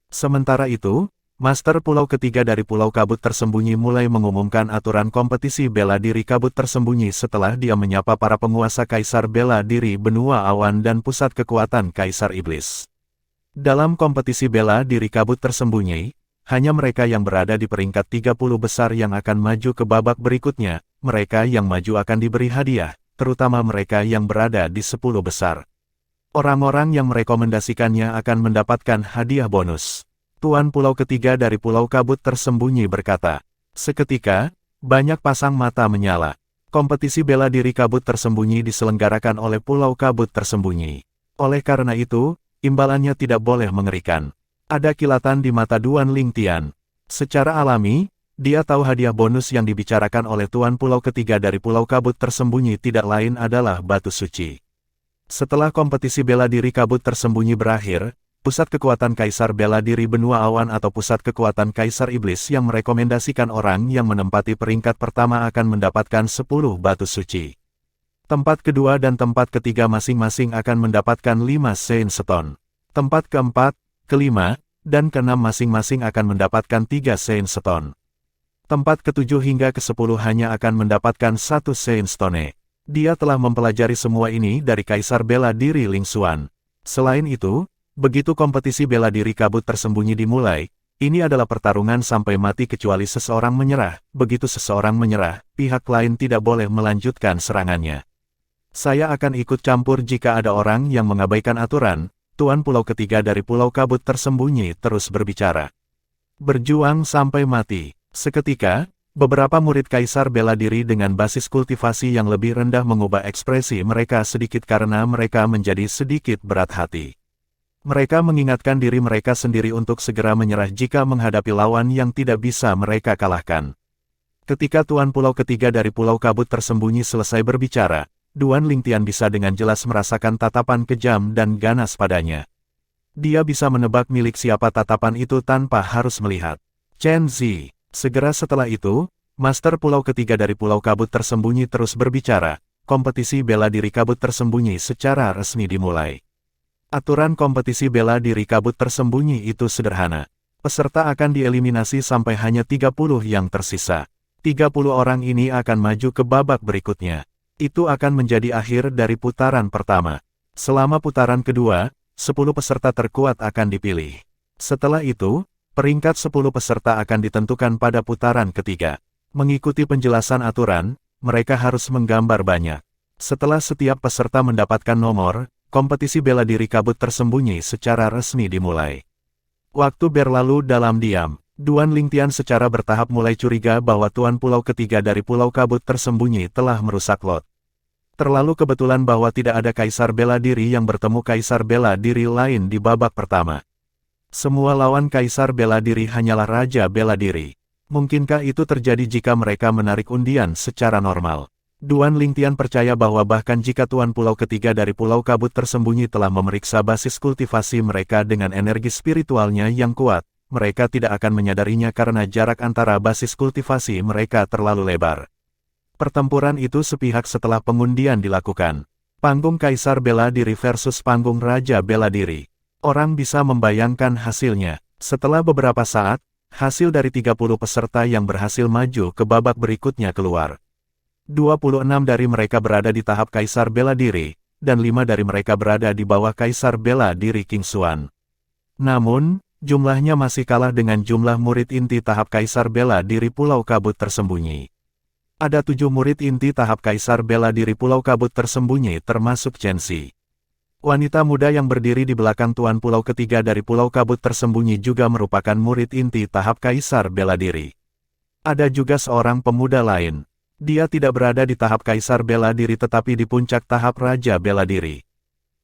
Sementara itu, master pulau ketiga dari Pulau Kabut Tersembunyi mulai mengumumkan aturan kompetisi bela diri kabut tersembunyi setelah dia menyapa para penguasa Kaisar Bela Diri Benua Awan dan Pusat Kekuatan Kaisar Iblis. Dalam kompetisi bela diri kabut tersembunyi, hanya mereka yang berada di peringkat 30 besar yang akan maju ke babak berikutnya. Mereka yang maju akan diberi hadiah, terutama mereka yang berada di 10 besar. Orang-orang yang merekomendasikannya akan mendapatkan hadiah bonus. Tuan Pulau ketiga dari Pulau Kabut Tersembunyi berkata. Seketika, banyak pasang mata menyala. Kompetisi bela diri kabut tersembunyi diselenggarakan oleh Pulau Kabut Tersembunyi. Oleh karena itu, imbalannya tidak boleh mengerikan. Ada kilatan di mata Duan Lingtian. Secara alami, dia tahu hadiah bonus yang dibicarakan oleh Tuan Pulau ketiga dari Pulau Kabut Tersembunyi tidak lain adalah batu suci. Setelah kompetisi bela diri kabut tersembunyi berakhir, Pusat Kekuatan Kaisar Bela Diri Benua Awan atau Pusat Kekuatan Kaisar Iblis yang merekomendasikan orang yang menempati peringkat pertama akan mendapatkan 10 batu suci. Tempat kedua dan tempat ketiga masing-masing akan mendapatkan 5 Sein Stone. Tempat keempat, kelima, dan keenam masing-masing akan mendapatkan 3 Sein Stone. Tempat ketujuh hingga ke-10 hanya akan mendapatkan 1 Sein Stone. Dia telah mempelajari semua ini dari Kaisar Bela Diri Ling Xuan. Selain itu, begitu kompetisi bela diri kabut tersembunyi dimulai, ini adalah pertarungan sampai mati kecuali seseorang menyerah. Begitu seseorang menyerah, pihak lain tidak boleh melanjutkan serangannya. Saya akan ikut campur jika ada orang yang mengabaikan aturan. Tuan Pulau ketiga dari Pulau Kabut Tersembunyi terus berbicara. Berjuang sampai mati. Seketika, Beberapa murid kaisar bela diri dengan basis kultivasi yang lebih rendah mengubah ekspresi mereka sedikit karena mereka menjadi sedikit berat hati. Mereka mengingatkan diri mereka sendiri untuk segera menyerah jika menghadapi lawan yang tidak bisa mereka kalahkan. Ketika Tuan Pulau ketiga dari Pulau Kabut Tersembunyi selesai berbicara, Duan Lingtian bisa dengan jelas merasakan tatapan kejam dan ganas padanya. Dia bisa menebak milik siapa tatapan itu tanpa harus melihat. Chen Zi. Segera setelah itu, Master Pulau ketiga dari Pulau Kabut Tersembunyi terus berbicara. Kompetisi bela diri kabut tersembunyi secara resmi dimulai. Aturan kompetisi bela diri kabut tersembunyi itu sederhana. Peserta akan dieliminasi sampai hanya 30 yang tersisa. 30 orang ini akan maju ke babak berikutnya. Itu akan menjadi akhir dari putaran pertama. Selama putaran kedua, 10 peserta terkuat akan dipilih. Setelah itu, peringkat 10 peserta akan ditentukan pada putaran ketiga. Mengikuti penjelasan aturan, mereka harus menggambar banyak. Setelah setiap peserta mendapatkan nomor, kompetisi bela diri kabut tersembunyi secara resmi dimulai. Waktu berlalu dalam diam. Duan Lingtian secara bertahap mulai curiga bahwa Tuan Pulau ketiga dari Pulau Kabut Tersembunyi telah merusak lot. Terlalu kebetulan bahwa tidak ada kaisar bela diri yang bertemu kaisar bela diri lain di babak pertama. Semua lawan kaisar bela diri hanyalah raja bela diri. Mungkinkah itu terjadi jika mereka menarik undian secara normal? Duan Lingtian percaya bahwa bahkan jika Tuan Pulau ketiga dari Pulau Kabut Tersembunyi telah memeriksa basis kultivasi mereka dengan energi spiritualnya yang kuat, mereka tidak akan menyadarinya karena jarak antara basis kultivasi mereka terlalu lebar. Pertempuran itu sepihak setelah pengundian dilakukan. Panggung kaisar bela diri versus panggung raja bela diri. Orang bisa membayangkan hasilnya. Setelah beberapa saat, hasil dari 30 peserta yang berhasil maju ke babak berikutnya keluar. 26 dari mereka berada di tahap kaisar bela diri, dan 5 dari mereka berada di bawah kaisar bela diri King Xuan. Namun, jumlahnya masih kalah dengan jumlah murid inti tahap kaisar bela diri Pulau Kabut Tersembunyi. Ada 7 murid inti tahap kaisar bela diri Pulau Kabut Tersembunyi termasuk Chen Zi. Wanita muda yang berdiri di belakang Tuan Pulau ketiga dari Pulau Kabut Tersembunyi juga merupakan murid inti tahap kaisar bela diri. Ada juga seorang pemuda lain. Dia tidak berada di tahap kaisar bela diri tetapi di puncak tahap raja bela diri.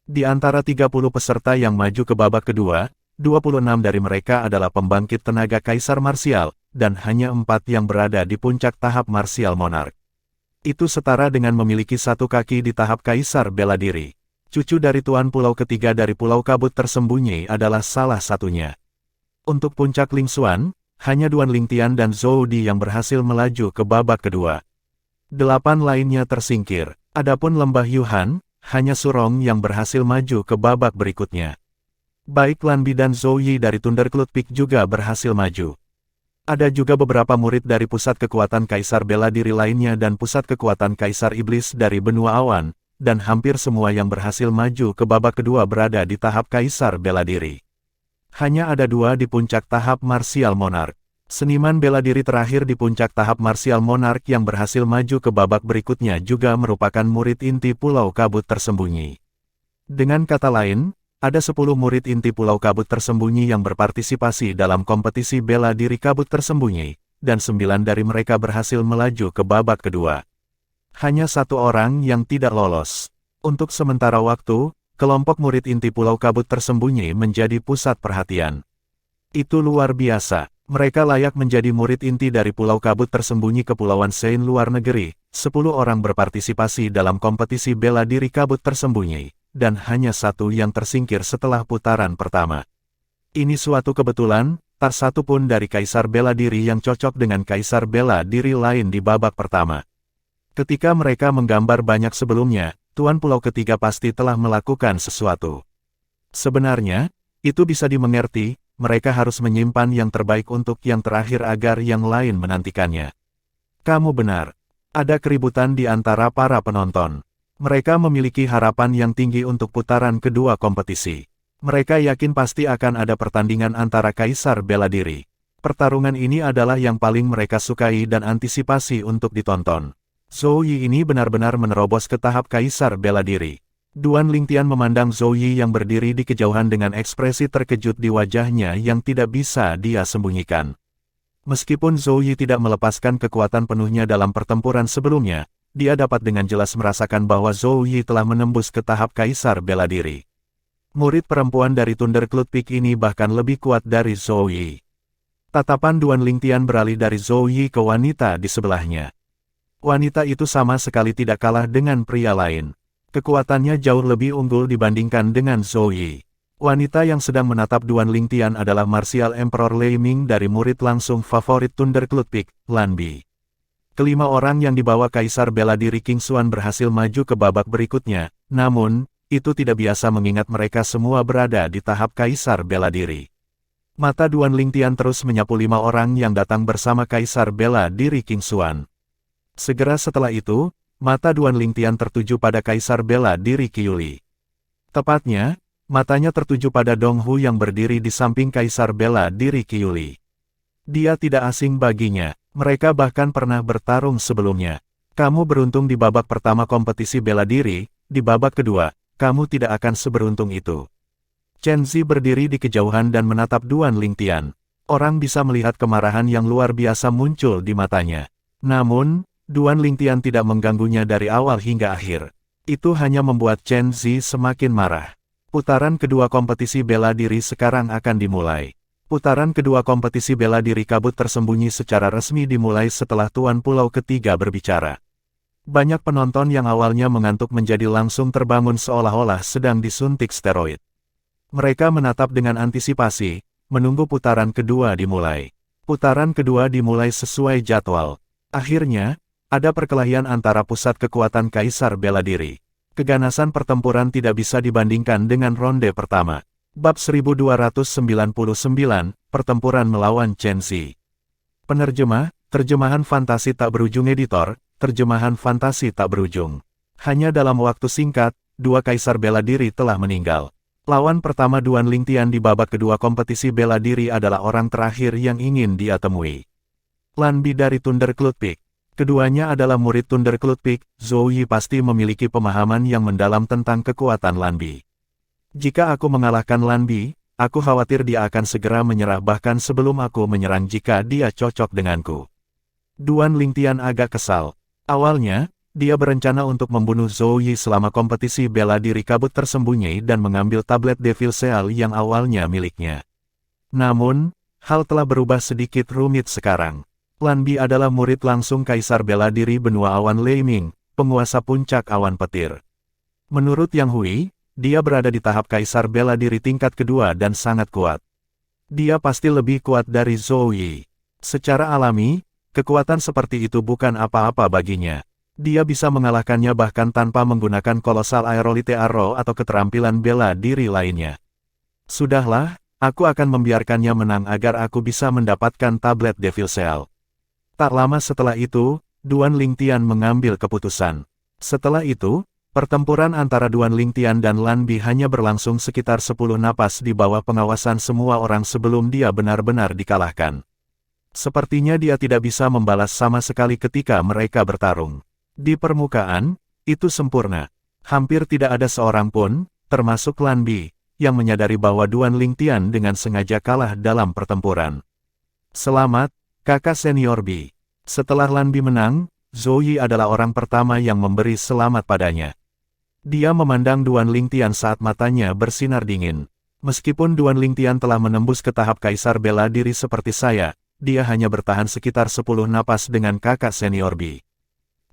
Di antara 30 peserta yang maju ke babak kedua, 26 dari mereka adalah pembangkit tenaga kaisar marsial, dan hanya 4 yang berada di puncak tahap marsial monark. Itu setara dengan memiliki 1 kaki di tahap kaisar bela diri. Cucu dari Tuan Pulau ketiga dari Pulau Kabut Tersembunyi adalah salah satunya. Untuk puncak Ling Xuan, hanya Duan Lingtian dan Zhou Di yang berhasil melaju ke babak kedua. 8 lainnya tersingkir. Adapun Lembah Yuhan, hanya Surong yang berhasil maju ke babak berikutnya. Baik Lan Bi dan Zhou Yi dari Thundercloud Peak juga berhasil maju. Ada juga beberapa murid dari pusat kekuatan kaisar bela diri lainnya dan pusat kekuatan kaisar iblis dari benua awan, dan hampir semua yang berhasil maju ke babak kedua berada di tahap kaisar bela diri. Hanya ada 2 di puncak tahap marsial monark. Seniman bela diri terakhir di puncak tahap marsial monark yang berhasil maju ke babak berikutnya juga merupakan murid inti Pulau Kabut Tersembunyi. Dengan kata lain, ada 10 murid inti Pulau Kabut Tersembunyi yang berpartisipasi dalam kompetisi bela diri Kabut Tersembunyi, dan 9 dari mereka berhasil melaju ke babak kedua. Hanya 1 orang yang tidak lolos. Untuk sementara waktu, kelompok murid inti Pulau Kabut Tersembunyi menjadi pusat perhatian. Itu luar biasa. Mereka layak menjadi murid inti dari Pulau Kabut Tersembunyi Kepulauan Sein luar negeri. 10 orang berpartisipasi dalam kompetisi bela diri Kabut Tersembunyi, dan hanya 1 yang tersingkir setelah putaran pertama. Ini suatu kebetulan, tak satu pun dari kaisar bela diri yang cocok dengan kaisar bela diri lain di babak pertama. Ketika mereka menggambar banyak sebelumnya, Tuan Pulau ketiga pasti telah melakukan sesuatu. Sebenarnya, itu bisa dimengerti, mereka harus menyimpan yang terbaik untuk yang terakhir agar yang lain menantikannya. Kamu benar. Ada keributan di antara para penonton. Mereka memiliki harapan yang tinggi untuk putaran kedua kompetisi. Mereka yakin pasti akan ada pertandingan antara kaisar bela diri. Pertarungan ini adalah yang paling mereka sukai dan antisipasi untuk ditonton. Zhou Yi ini benar-benar menerobos ke tahap kaisar bela diri. Duan Lingtian memandang Zhou Yi yang berdiri di kejauhan dengan ekspresi terkejut di wajahnya yang tidak bisa dia sembunyikan. Meskipun Zhou Yi tidak melepaskan kekuatan penuhnya dalam pertempuran sebelumnya, dia dapat dengan jelas merasakan bahwa Zhou Yi telah menembus ke tahap kaisar bela diri. Murid perempuan dari Thundercloud Peak ini bahkan lebih kuat dari Zhou Yi. Tatapan Duan Lingtian beralih dari Zhou Yi ke wanita di sebelahnya. Wanita itu sama sekali tidak kalah dengan pria lain. Kekuatannya jauh lebih unggul dibandingkan dengan Zhou Yi. Wanita yang sedang menatap Duan Lingtian adalah Martial Emperor Lei Ming dari murid langsung favorit Thundercloud Peak, Lan Bi. Kelima orang yang dibawa Kaisar Bela Diri King Xuan berhasil maju ke babak berikutnya, namun, itu tidak biasa mengingat mereka semua berada di tahap Kaisar Bela Diri. Mata Duan Lingtian terus menyapu 5 orang yang datang bersama Kaisar Bela Diri King Xuan. Segera setelah itu, mata Duan Lingtian tertuju pada Kaisar Bela Diri Qiuli. Tepatnya, matanya tertuju pada Dong Hu yang berdiri di samping Kaisar Bela Diri Qiuli. Dia tidak asing baginya, mereka bahkan pernah bertarung sebelumnya. Kamu beruntung di babak pertama kompetisi bela diri, di babak kedua, kamu tidak akan seberuntung itu. Chen Zi berdiri di kejauhan dan menatap Duan Lingtian. Orang bisa melihat kemarahan yang luar biasa muncul di matanya. Namun, Duan Lingtian tidak mengganggunya dari awal hingga akhir. Itu hanya membuat Chen Zi semakin marah. Putaran kedua kompetisi bela diri sekarang akan dimulai. Putaran kedua kompetisi bela diri kabut tersembunyi secara resmi dimulai setelah Tuan Pulau ketiga berbicara. Banyak penonton yang awalnya mengantuk menjadi langsung terbangun seolah-olah sedang disuntik steroid. Mereka menatap dengan antisipasi, menunggu putaran kedua dimulai. Putaran kedua dimulai sesuai jadwal. Akhirnya, ada perkelahian antara pusat kekuatan Kaisar Bela Diri. Keganasan pertempuran tidak bisa dibandingkan dengan ronde pertama. Bab 1299, Pertempuran melawan Chen Zi. Penerjemah, terjemahan fantasi tak berujung editor, terjemahan fantasi tak berujung. Hanya dalam waktu singkat, 2 Kaisar Bela Diri telah meninggal. Lawan pertama Duan Lingtian di babak kedua kompetisi bela diri adalah orang terakhir yang ingin dia temui. Lan Bi dari Thundercloud Peak. Keduanya adalah murid Thundercloud Peak, Zhou Yi pasti memiliki pemahaman yang mendalam tentang kekuatan Lan Bi. Jika aku mengalahkan Lan Bi, aku khawatir dia akan segera menyerah bahkan sebelum aku menyerang jika dia cocok denganku. Duan Lingtian agak kesal. Awalnya, dia berencana untuk membunuh Zhou Yi selama kompetisi bela diri kabut tersembunyi dan mengambil tablet Devil Seal yang awalnya miliknya. Namun, hal telah berubah sedikit rumit sekarang. Lan Bi adalah murid langsung Kaisar Bela Diri Benua Awan Lei Ming, penguasa puncak awan petir. Menurut Yang Hui, dia berada di tahap Kaisar Bela Diri tingkat kedua dan sangat kuat. Dia pasti lebih kuat dari Zhou Yi. Secara alami, kekuatan seperti itu bukan apa-apa baginya. Dia bisa mengalahkannya bahkan tanpa menggunakan Colossal Aerolite Arrow atau keterampilan bela diri lainnya. Sudahlah, aku akan membiarkannya menang agar aku bisa mendapatkan tablet Devil Seal. Tak lama setelah itu, Duan Lingtian mengambil keputusan. Setelah itu, pertempuran antara Duan Lingtian dan Lan Bi hanya berlangsung sekitar 10 napas di bawah pengawasan semua orang sebelum dia benar-benar dikalahkan. Sepertinya dia tidak bisa membalas sama sekali ketika mereka bertarung. Di permukaan, itu sempurna. Hampir tidak ada seorang pun, termasuk Lan Bi, yang menyadari bahwa Duan Lingtian dengan sengaja kalah dalam pertempuran. Selamat, kakak senior Bi. Setelah Lan Bi menang, Zhou Yi adalah orang pertama yang memberi selamat padanya. Dia memandang Duan Lingtian saat matanya bersinar dingin. Meskipun Duan Lingtian telah menembus ke tahap Kaisar Bela Diri seperti saya, dia hanya bertahan sekitar 10 napas dengan kakak senior Bi.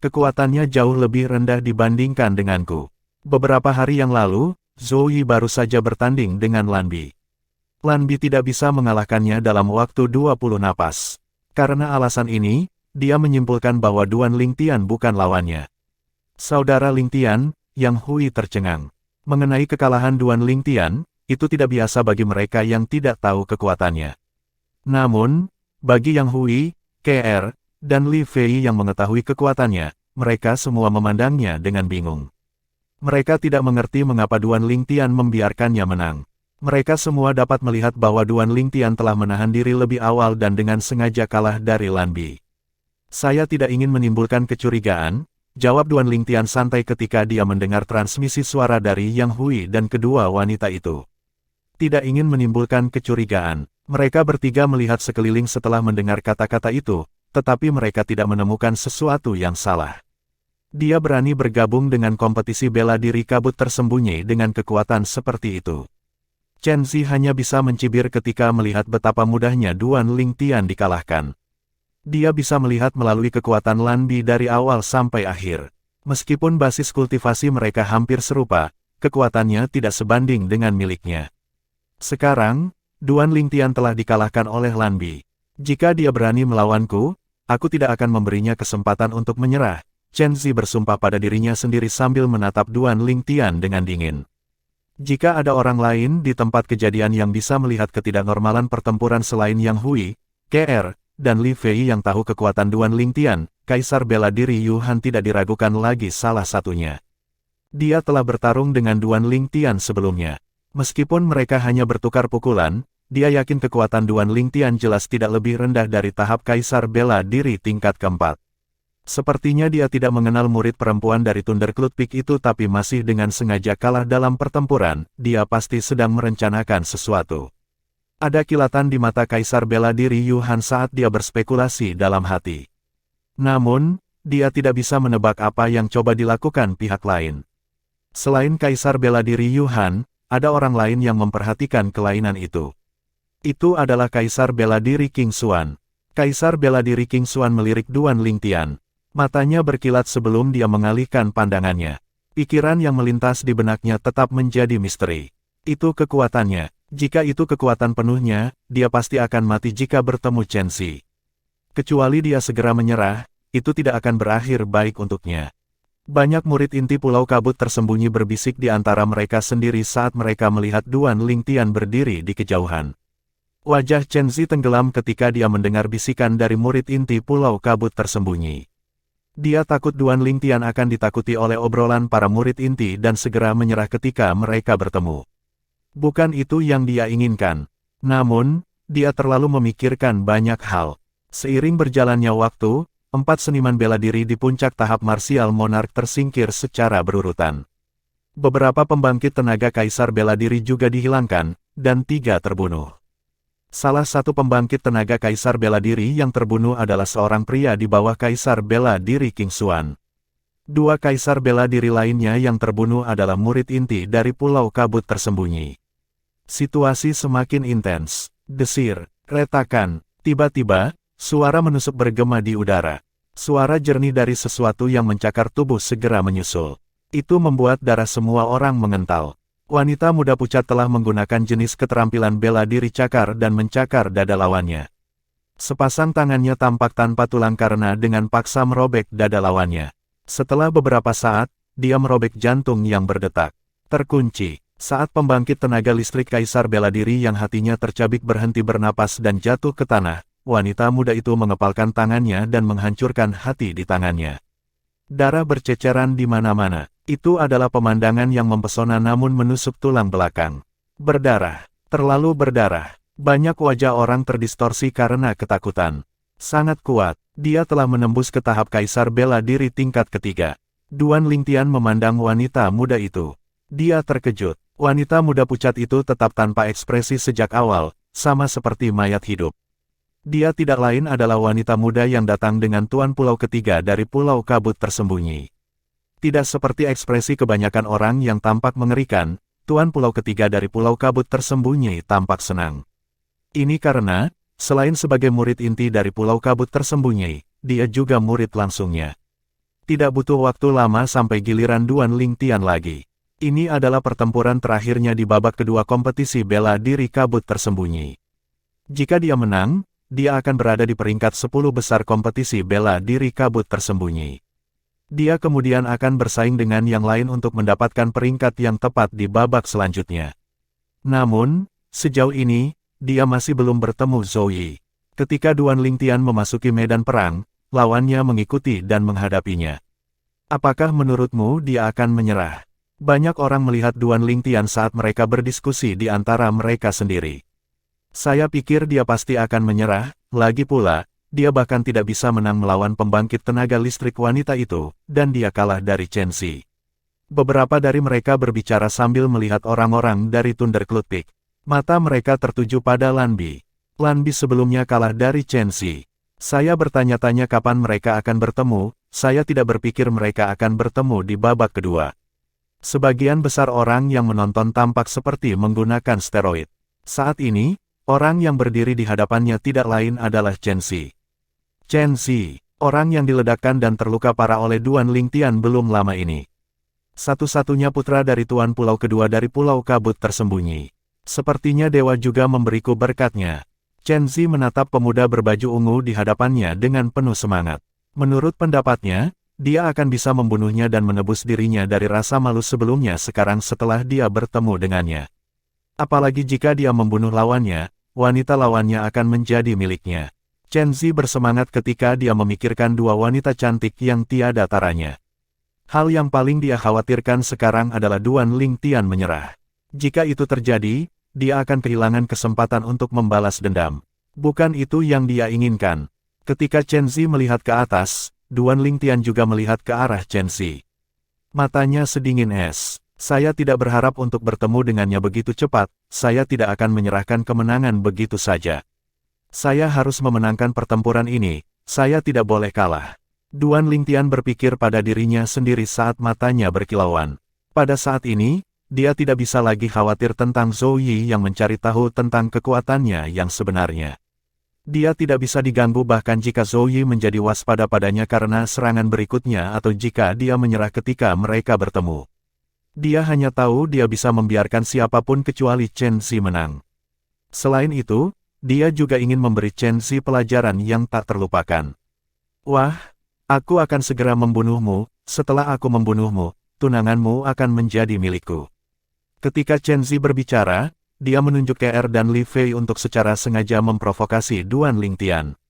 Kekuatannya jauh lebih rendah dibandingkan denganku. Beberapa hari yang lalu, Zhou Yi baru saja bertanding dengan Lan Bi. Lan Bi tidak bisa mengalahkannya dalam waktu 20 napas. Karena alasan ini, dia menyimpulkan bahwa Duan Lingtian bukan lawannya. Saudara Lingtian, Yang Hui tercengang. Mengenai kekalahan Duan Lingtian, itu tidak biasa bagi mereka yang tidak tahu kekuatannya. Namun, bagi Yang Hui, KR, dan Li Fei yang mengetahui kekuatannya, mereka semua memandangnya dengan bingung. Mereka tidak mengerti mengapa Duan Lingtian membiarkannya menang. Mereka semua dapat melihat bahwa Duan Lingtian telah menahan diri lebih awal dan dengan sengaja kalah dari Lan Bi. Saya tidak ingin menimbulkan kecurigaan, jawab Duan Lingtian santai ketika dia mendengar transmisi suara dari Yang Hui dan kedua wanita itu. Tidak ingin menimbulkan kecurigaan, Mereka bertiga melihat sekeliling setelah mendengar kata-kata itu, tetapi mereka tidak menemukan sesuatu yang salah. Dia berani bergabung dengan kompetisi bela diri kabut tersembunyi dengan kekuatan seperti itu. Chen Zi hanya bisa mencibir ketika melihat betapa mudahnya Duan Lingtian dikalahkan. Dia bisa melihat melalui kekuatan Lan Bi dari awal sampai akhir. Meskipun basis kultivasi mereka hampir serupa, kekuatannya tidak sebanding dengan miliknya. Sekarang, Duan Lingtian telah dikalahkan oleh Lan Bi. Jika dia berani melawanku, aku tidak akan memberinya kesempatan untuk menyerah. Chen Zi bersumpah pada dirinya sendiri sambil menatap Duan Lingtian dengan dingin. Jika ada orang lain di tempat kejadian yang bisa melihat ketidaknormalan pertempuran selain Yang Hui, KR, dan Li Fei yang tahu kekuatan Duan Lingtian, Kaisar bela diri Yuhan tidak diragukan lagi salah satunya. Dia telah bertarung dengan Duan Lingtian sebelumnya. Meskipun mereka hanya bertukar pukulan, dia yakin kekuatan Duan Lingtian jelas tidak lebih rendah dari tahap Kaisar bela diri tingkat keempat. Sepertinya dia tidak mengenal murid perempuan dari Thundercloud Peak itu tapi masih dengan sengaja kalah dalam pertempuran, dia pasti sedang merencanakan sesuatu. Ada kilatan di mata Kaisar bela diri Yuhan saat dia berspekulasi dalam hati. Namun, dia tidak bisa menebak apa yang coba dilakukan pihak lain. Selain Kaisar bela diri Yuhan, ada orang lain yang memperhatikan kelainan itu. Itu adalah Kaisar bela diri King Xuan. Kaisar bela diri King Xuan melirik Duan Lingtian. Matanya berkilat sebelum dia mengalihkan pandangannya. Pikiran yang melintas di benaknya tetap menjadi misteri. Itu kekuatannya. Jika itu kekuatan penuhnya, dia pasti akan mati jika bertemu Chen Zi. Kecuali dia segera menyerah, itu tidak akan berakhir baik untuknya. Banyak murid inti Pulau Kabut tersembunyi berbisik di antara mereka sendiri saat mereka melihat Duan Lingtian berdiri di kejauhan. Wajah Chen Zi tenggelam ketika dia mendengar bisikan dari murid inti Pulau Kabut tersembunyi. Dia takut Duan Lingtian akan ditakuti oleh obrolan para murid inti dan segera menyerah ketika mereka bertemu. Bukan itu yang dia inginkan. Namun, dia terlalu memikirkan banyak hal. Seiring berjalannya waktu, 4 seniman bela diri di puncak tahap marsial monark tersingkir secara berurutan. Beberapa pembangkit tenaga kaisar bela diri juga dihilangkan, dan 3 terbunuh. Salah satu pembangkit tenaga kaisar bela diri yang terbunuh adalah seorang pria di bawah kaisar bela diri King Xuan. 2 kaisar bela diri lainnya yang terbunuh adalah murid inti dari Pulau Kabut tersembunyi. Situasi semakin intens. Desir, retakan. Tiba-tiba, suara menusuk bergema di udara. Suara jernih dari sesuatu yang mencakar tubuh segera menyusul. Itu membuat darah semua orang mengental. Wanita muda pucat telah menggunakan jenis keterampilan bela diri cakar dan mencakar dada lawannya. Sepasang tangannya tampak tanpa tulang karena dengan paksa merobek dada lawannya. Setelah beberapa saat, dia merobek jantung yang berdetak. Terkunci. Saat pembangkit tenaga listrik kaisar bela diri yang hatinya tercabik berhenti bernapas dan jatuh ke tanah, wanita muda itu mengepalkan tangannya dan menghancurkan hati di tangannya. Darah berceceran di mana-mana. Itu adalah pemandangan yang mempesona namun menusuk tulang belakang. Berdarah. Terlalu berdarah. Banyak wajah orang terdistorsi karena ketakutan. Sangat kuat. Dia telah menembus ke tahap kaisar bela diri tingkat ketiga. Duan Lingtian memandang wanita muda itu. Dia terkejut. Wanita muda pucat itu tetap tanpa ekspresi sejak awal, sama seperti mayat hidup. Dia tidak lain adalah wanita muda yang datang dengan tuan pulau ketiga dari Pulau Kabut tersembunyi. Tidak seperti ekspresi kebanyakan orang yang tampak mengerikan, tuan pulau ketiga dari Pulau Kabut tersembunyi tampak senang. Ini karena, selain sebagai murid inti dari Pulau Kabut tersembunyi, dia juga murid langsungnya. Tidak butuh waktu lama sampai giliran Duan Lingtian lagi. Ini adalah pertempuran terakhirnya di babak kedua kompetisi bela diri kabut tersembunyi. Jika dia menang, dia akan berada di peringkat 10 besar kompetisi bela diri kabut tersembunyi. Dia kemudian akan bersaing dengan yang lain untuk mendapatkan peringkat yang tepat di babak selanjutnya. Namun, sejauh ini, dia masih belum bertemu Zhou Yi. Ketika Duan Lingtian memasuki medan perang, lawannya mengikuti dan menghadapinya. Apakah menurutmu dia akan menyerah? Banyak orang melihat Duan Lingtian saat mereka berdiskusi di antara mereka sendiri. Saya pikir dia pasti akan menyerah, lagi pula, dia bahkan tidak bisa menang melawan pembangkit tenaga listrik wanita itu, dan dia kalah dari Chen Zi. Beberapa dari mereka berbicara sambil melihat orang-orang dari Thundercloud Peak. Mata mereka tertuju pada Lan Bi. Lan Bi sebelumnya kalah dari Chen Xi. Saya bertanya-tanya kapan mereka akan bertemu, saya tidak berpikir mereka akan bertemu di babak kedua. Sebagian besar orang yang menonton tampak seperti menggunakan steroid. Saat ini, orang yang berdiri di hadapannya tidak lain adalah Chen Xi. Chen Xi, orang yang diledakkan dan terluka parah oleh Duan Lingtian belum lama ini. Satu-satunya putra dari Tuan Pulau kedua dari Pulau Kabut tersembunyi. Sepertinya dewa juga memberiku berkatnya. Chen Xi menatap pemuda berbaju ungu di hadapannya dengan penuh semangat. Menurut pendapatnya, dia akan bisa membunuhnya dan menebus dirinya dari rasa malu sebelumnya sekarang setelah dia bertemu dengannya. Apalagi jika dia membunuh lawannya, wanita lawannya akan menjadi miliknya. Chen Xi bersemangat ketika dia memikirkan dua wanita cantik yang tiada taranya. Hal yang paling dia khawatirkan sekarang adalah Duan Lingtian menyerah. Jika itu terjadi, dia akan kehilangan kesempatan untuk membalas dendam. Bukan itu yang dia inginkan. Ketika Chen Xi melihat ke atas, Duan Lingtian juga melihat ke arah Chen Xi. Matanya sedingin es. Saya tidak berharap untuk bertemu dengannya begitu cepat, saya tidak akan menyerahkan kemenangan begitu saja. Saya harus memenangkan pertempuran ini, saya tidak boleh kalah. Duan Lingtian berpikir pada dirinya sendiri saat matanya berkilauan. Pada saat ini, dia tidak bisa lagi khawatir tentang Zhou Yi yang mencari tahu tentang kekuatannya yang sebenarnya. Dia tidak bisa diganggu bahkan jika Zhou Yi menjadi waspada padanya karena serangan berikutnya atau jika dia menyerah ketika mereka bertemu. Dia hanya tahu dia bisa membiarkan siapapun kecuali Chen Xi menang. Selain itu, dia juga ingin memberi Chen Xi pelajaran yang tak terlupakan. Wah, aku akan segera membunuhmu, setelah aku membunuhmu, tunanganmu akan menjadi milikku. Ketika Chen Xi berbicara, dia menunjuk KR dan Li Fei untuk secara sengaja memprovokasi Duan Lingtian.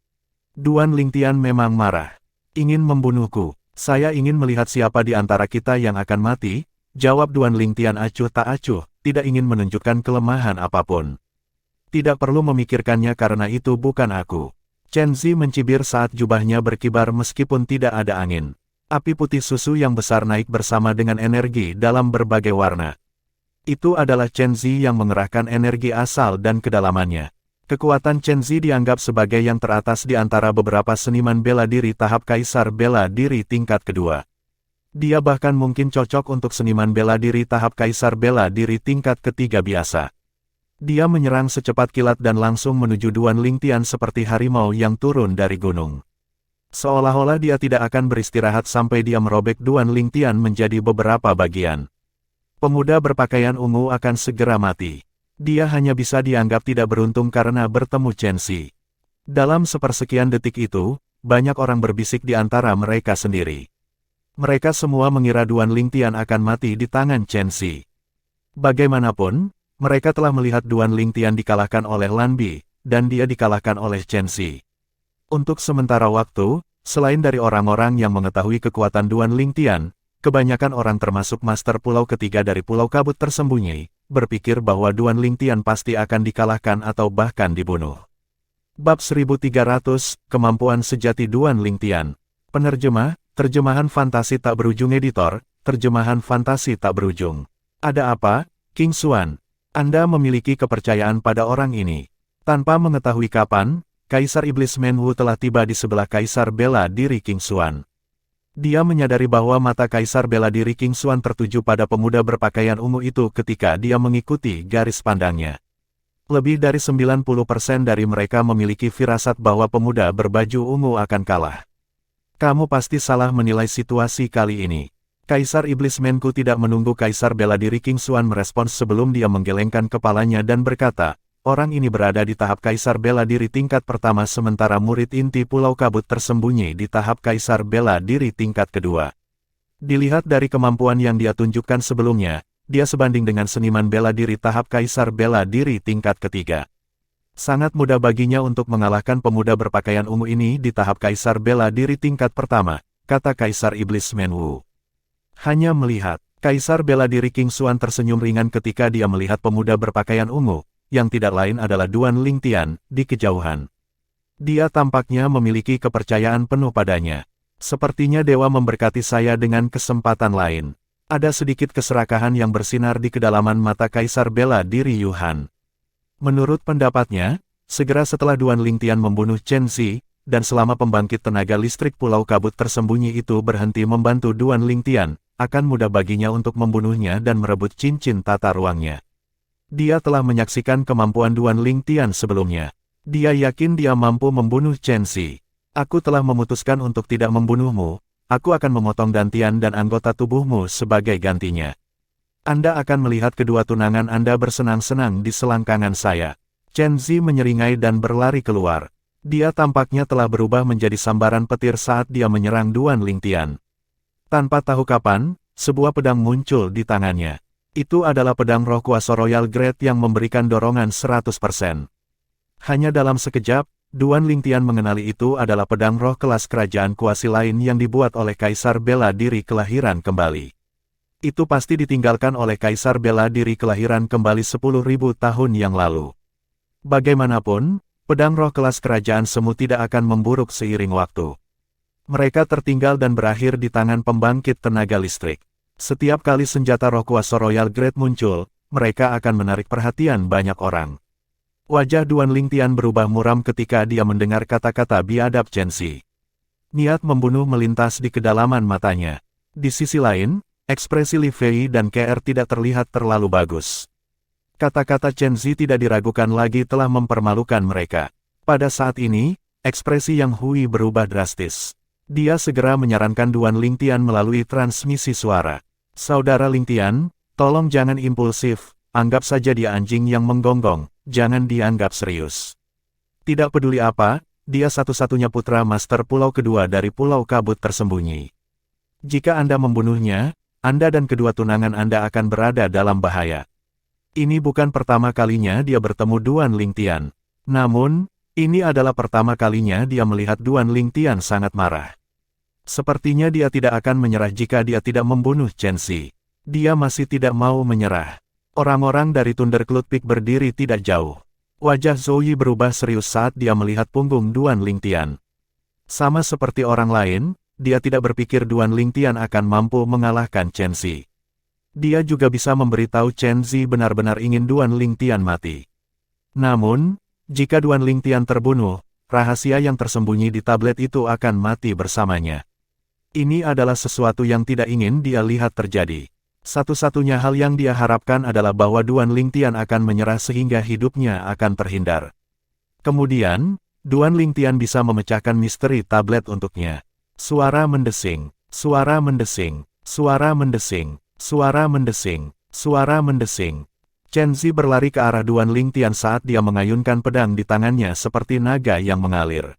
Duan Lingtian memang marah. Ingin membunuhku, saya ingin melihat siapa di antara kita yang akan mati, jawab Duan Lingtian acuh tak acuh, tidak ingin menunjukkan kelemahan apapun. Tidak perlu memikirkannya karena itu bukan aku. Chen Xi mencibir saat jubahnya berkibar meskipun tidak ada angin. Api putih susu yang besar naik bersama dengan energi dalam berbagai warna. Itu adalah Chen Xi yang mengerahkan energi asal dan kedalamannya. Kekuatan Chen Xi dianggap sebagai yang teratas di antara beberapa seniman bela diri tahap kaisar bela diri tingkat kedua. Dia bahkan mungkin cocok untuk seniman bela diri tahap kaisar bela diri tingkat ketiga biasa. Dia menyerang secepat kilat dan langsung menuju Duan Lingtian seperti harimau yang turun dari gunung. Seolah-olah dia tidak akan beristirahat sampai dia merobek Duan Lingtian menjadi beberapa bagian. Pemuda berpakaian ungu akan segera mati. Dia hanya bisa dianggap tidak beruntung karena bertemu Chen Xi. Dalam sepersekian detik itu, banyak orang berbisik di antara mereka sendiri. Mereka semua mengira Duan Lingtian akan mati di tangan Chen Xi. Bagaimanapun, mereka telah melihat Duan Lingtian dikalahkan oleh Lan Bi, dan dia dikalahkan oleh Chen Xi. Untuk sementara waktu, selain dari orang-orang yang mengetahui kekuatan Duan Lingtian, kebanyakan orang termasuk Master Pulau ketiga dari Pulau Kabut tersembunyi, berpikir bahwa Duan Lingtian pasti akan dikalahkan atau bahkan dibunuh. Bab 1300, Kemampuan Sejati Duan Lingtian. Penerjemah, Terjemahan Fantasi Tak Berujung Editor, Terjemahan Fantasi Tak Berujung. Ada apa, King Xuan? Anda memiliki kepercayaan pada orang ini. Tanpa mengetahui kapan, Kaisar Iblis Menwu telah tiba di sebelah Kaisar Bela Diri King Xuan. Dia menyadari bahwa mata Kaisar Bela Diri King Xuan tertuju pada pemuda berpakaian ungu itu ketika dia mengikuti garis pandangnya. Lebih dari 90% dari mereka memiliki firasat bahwa pemuda berbaju ungu akan kalah. Kamu pasti salah menilai situasi kali ini. Kaisar Iblis Menku tidak menunggu Kaisar Bela Diri King Xuan merespons sebelum dia menggelengkan kepalanya dan berkata, orang ini berada di tahap Kaisar Bela Diri tingkat pertama sementara murid inti Pulau Kabut tersembunyi di tahap Kaisar Bela Diri tingkat kedua. Dilihat dari kemampuan yang dia tunjukkan sebelumnya, dia sebanding dengan seniman bela diri tahap Kaisar Bela Diri tingkat ketiga. Sangat mudah baginya untuk mengalahkan pemuda berpakaian ungu ini di tahap Kaisar Bela Diri tingkat pertama, kata Kaisar Iblis Menwu. Hanya melihat, Kaisar Bela Diri King Xuan tersenyum ringan ketika dia melihat pemuda berpakaian ungu, yang tidak lain adalah Duan Lingtian, di kejauhan. Dia tampaknya memiliki kepercayaan penuh padanya. Sepertinya dewa memberkati saya dengan kesempatan lain. Ada sedikit keserakahan yang bersinar di kedalaman mata Kaisar Bela Diri Yuhan. Menurut pendapatnya, segera setelah Duan Lingtian membunuh Chen Zi, dan selama pembangkit tenaga listrik Pulau Kabut tersembunyi itu berhenti membantu Duan Lingtian, akan mudah baginya untuk membunuhnya dan merebut cincin tata ruangnya. Dia telah menyaksikan kemampuan Duan Lingtian sebelumnya. Dia yakin dia mampu membunuh Chen Zi. Aku telah memutuskan untuk tidak membunuhmu, aku akan memotong dantian dan anggota tubuhmu sebagai gantinya. Anda akan melihat kedua tunangan Anda bersenang-senang di selangkangan saya. Chen Zi menyeringai dan berlari keluar. Dia tampaknya telah berubah menjadi sambaran petir saat dia menyerang Duan Lingtian. Tanpa tahu kapan, sebuah pedang muncul di tangannya. Itu adalah pedang roh kuasa Royal Grade yang memberikan dorongan 100%. Hanya dalam sekejap, Duan Lingtian mengenali itu adalah pedang roh kelas kerajaan kuasi lain yang dibuat oleh Kaisar Bela Diri Kelahiran Kembali. Itu pasti ditinggalkan oleh Kaisar Bela Diri Kelahiran Kembali 10.000 tahun yang lalu. Bagaimanapun, pedang roh kelas kerajaan semu tidak akan memburuk seiring waktu. Mereka tertinggal dan berakhir di tangan pembangkit tenaga listrik. Setiap kali senjata roh kuasa Royal Grade muncul, mereka akan menarik perhatian banyak orang. Wajah Duan Lingtian berubah muram ketika dia mendengar kata-kata biadab Chen Zi. Niat membunuh melintas di kedalaman matanya. Di sisi lain, ekspresi Li Fei dan KR tidak terlihat terlalu bagus. Kata-kata Chen Zi tidak diragukan lagi telah mempermalukan mereka. Pada saat ini, ekspresi Yang Hui berubah drastis. Dia segera menyarankan Duan Lingtian melalui transmisi suara. Saudara Lingtian, tolong jangan impulsif, anggap saja dia anjing yang menggonggong, jangan dianggap serius. Tidak peduli apa, dia satu-satunya putra Master Pulau kedua dari Pulau Kabut tersembunyi. Jika Anda membunuhnya, Anda dan kedua tunangan Anda akan berada dalam bahaya. Ini bukan pertama kalinya dia bertemu Duan Lingtian. Namun, ini adalah pertama kalinya dia melihat Duan Lingtian sangat marah. Sepertinya dia tidak akan menyerah jika dia tidak membunuh Chen Zi. Dia masih tidak mau menyerah. Orang-orang dari Thunder Cloud Peak berdiri tidak jauh. Wajah Zoe berubah serius saat dia melihat punggung Duan Lingtian. Sama seperti orang lain, dia tidak berpikir Duan Lingtian akan mampu mengalahkan Chen Zi. Dia juga bisa memberitahu Chen Zi benar-benar ingin Duan Lingtian mati. Namun, jika Duan Lingtian terbunuh, rahasia yang tersembunyi di tablet itu akan mati bersamanya. Ini adalah sesuatu yang tidak ingin dia lihat terjadi. Satu-satunya hal yang dia harapkan adalah bahwa Duan Lingtian akan menyerah sehingga hidupnya akan terhindar. Kemudian, Duan Lingtian bisa memecahkan misteri tablet untuknya. Suara mendesing, suara mendesing, suara mendesing. Suara mendesing, suara mendesing. Chen Zi berlari ke arah Duan Lingtian saat dia mengayunkan pedang di tangannya seperti naga yang mengalir.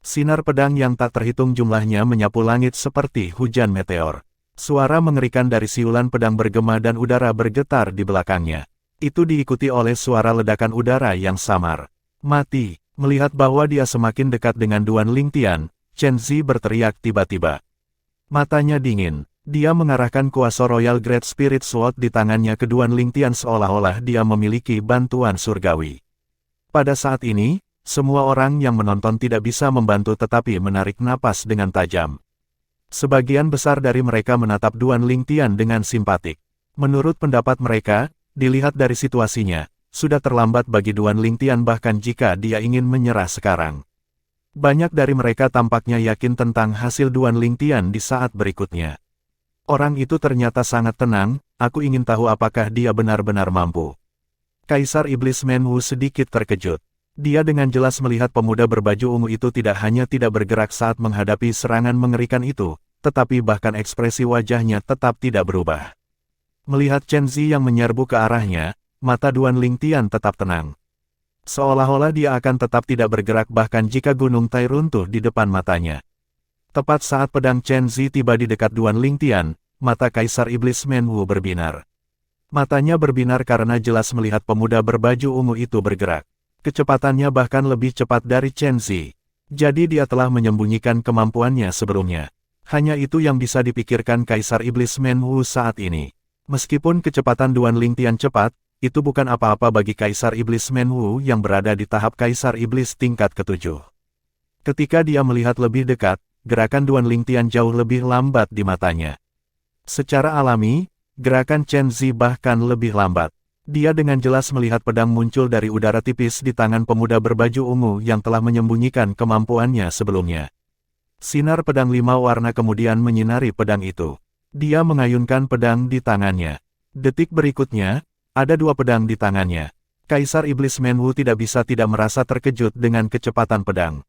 Sinar pedang yang tak terhitung jumlahnya menyapu langit seperti hujan meteor. Suara mengerikan dari siulan pedang bergema dan udara bergetar di belakangnya. Itu diikuti oleh suara ledakan udara yang samar. Mati! Melihat bahwa dia semakin dekat dengan Duan Lingtian, Chen Zi berteriak tiba-tiba. Matanya dingin. Dia mengarahkan kuasa Royal Great Spirit Sword di tangannya ke Duan Lingtian seolah-olah dia memiliki bantuan surgawi. Pada saat ini, semua orang yang menonton tidak bisa membantu tetapi menarik napas dengan tajam. Sebagian besar dari mereka menatap Duan Lingtian dengan simpatik. Menurut pendapat mereka, dilihat dari situasinya, sudah terlambat bagi Duan Lingtian bahkan jika dia ingin menyerah sekarang. Banyak dari mereka tampaknya yakin tentang hasil Duan Lingtian di saat berikutnya. Orang itu ternyata sangat tenang, aku ingin tahu apakah dia benar-benar mampu. Kaisar Iblis Menwu sedikit terkejut. Dia dengan jelas melihat pemuda berbaju ungu itu tidak hanya tidak bergerak saat menghadapi serangan mengerikan itu, tetapi bahkan ekspresi wajahnya tetap tidak berubah. Melihat Chen Zi yang menyerbu ke arahnya, mata Duan Lingtian tetap tenang. Seolah-olah dia akan tetap tidak bergerak bahkan jika Gunung Tai runtuh di depan matanya. Tepat saat pedang Chen Zi tiba di dekat Duan Lingtian, mata Kaisar Iblis Menwu berbinar. Matanya berbinar karena jelas melihat pemuda berbaju ungu itu bergerak. Kecepatannya bahkan lebih cepat dari Chen Zi. Jadi dia telah menyembunyikan kemampuannya sebelumnya. Hanya itu yang bisa dipikirkan Kaisar Iblis Menwu saat ini. Meskipun kecepatan Duan Lingtian cepat, itu bukan apa-apa bagi Kaisar Iblis Menwu yang berada di tahap Kaisar Iblis tingkat ke-7. Ketika dia melihat lebih dekat, gerakan Duan Lingtian jauh lebih lambat di matanya. Secara alami, gerakan Chen Zi bahkan lebih lambat. Dia dengan jelas melihat pedang muncul dari udara tipis di tangan pemuda berbaju ungu yang telah menyembunyikan kemampuannya sebelumnya. Sinar pedang 5 warna kemudian menyinari pedang itu. Dia mengayunkan pedang di tangannya. Detik berikutnya, ada 2 pedang di tangannya. Kaisar Iblis Menwu tidak bisa tidak merasa terkejut dengan kecepatan pedang.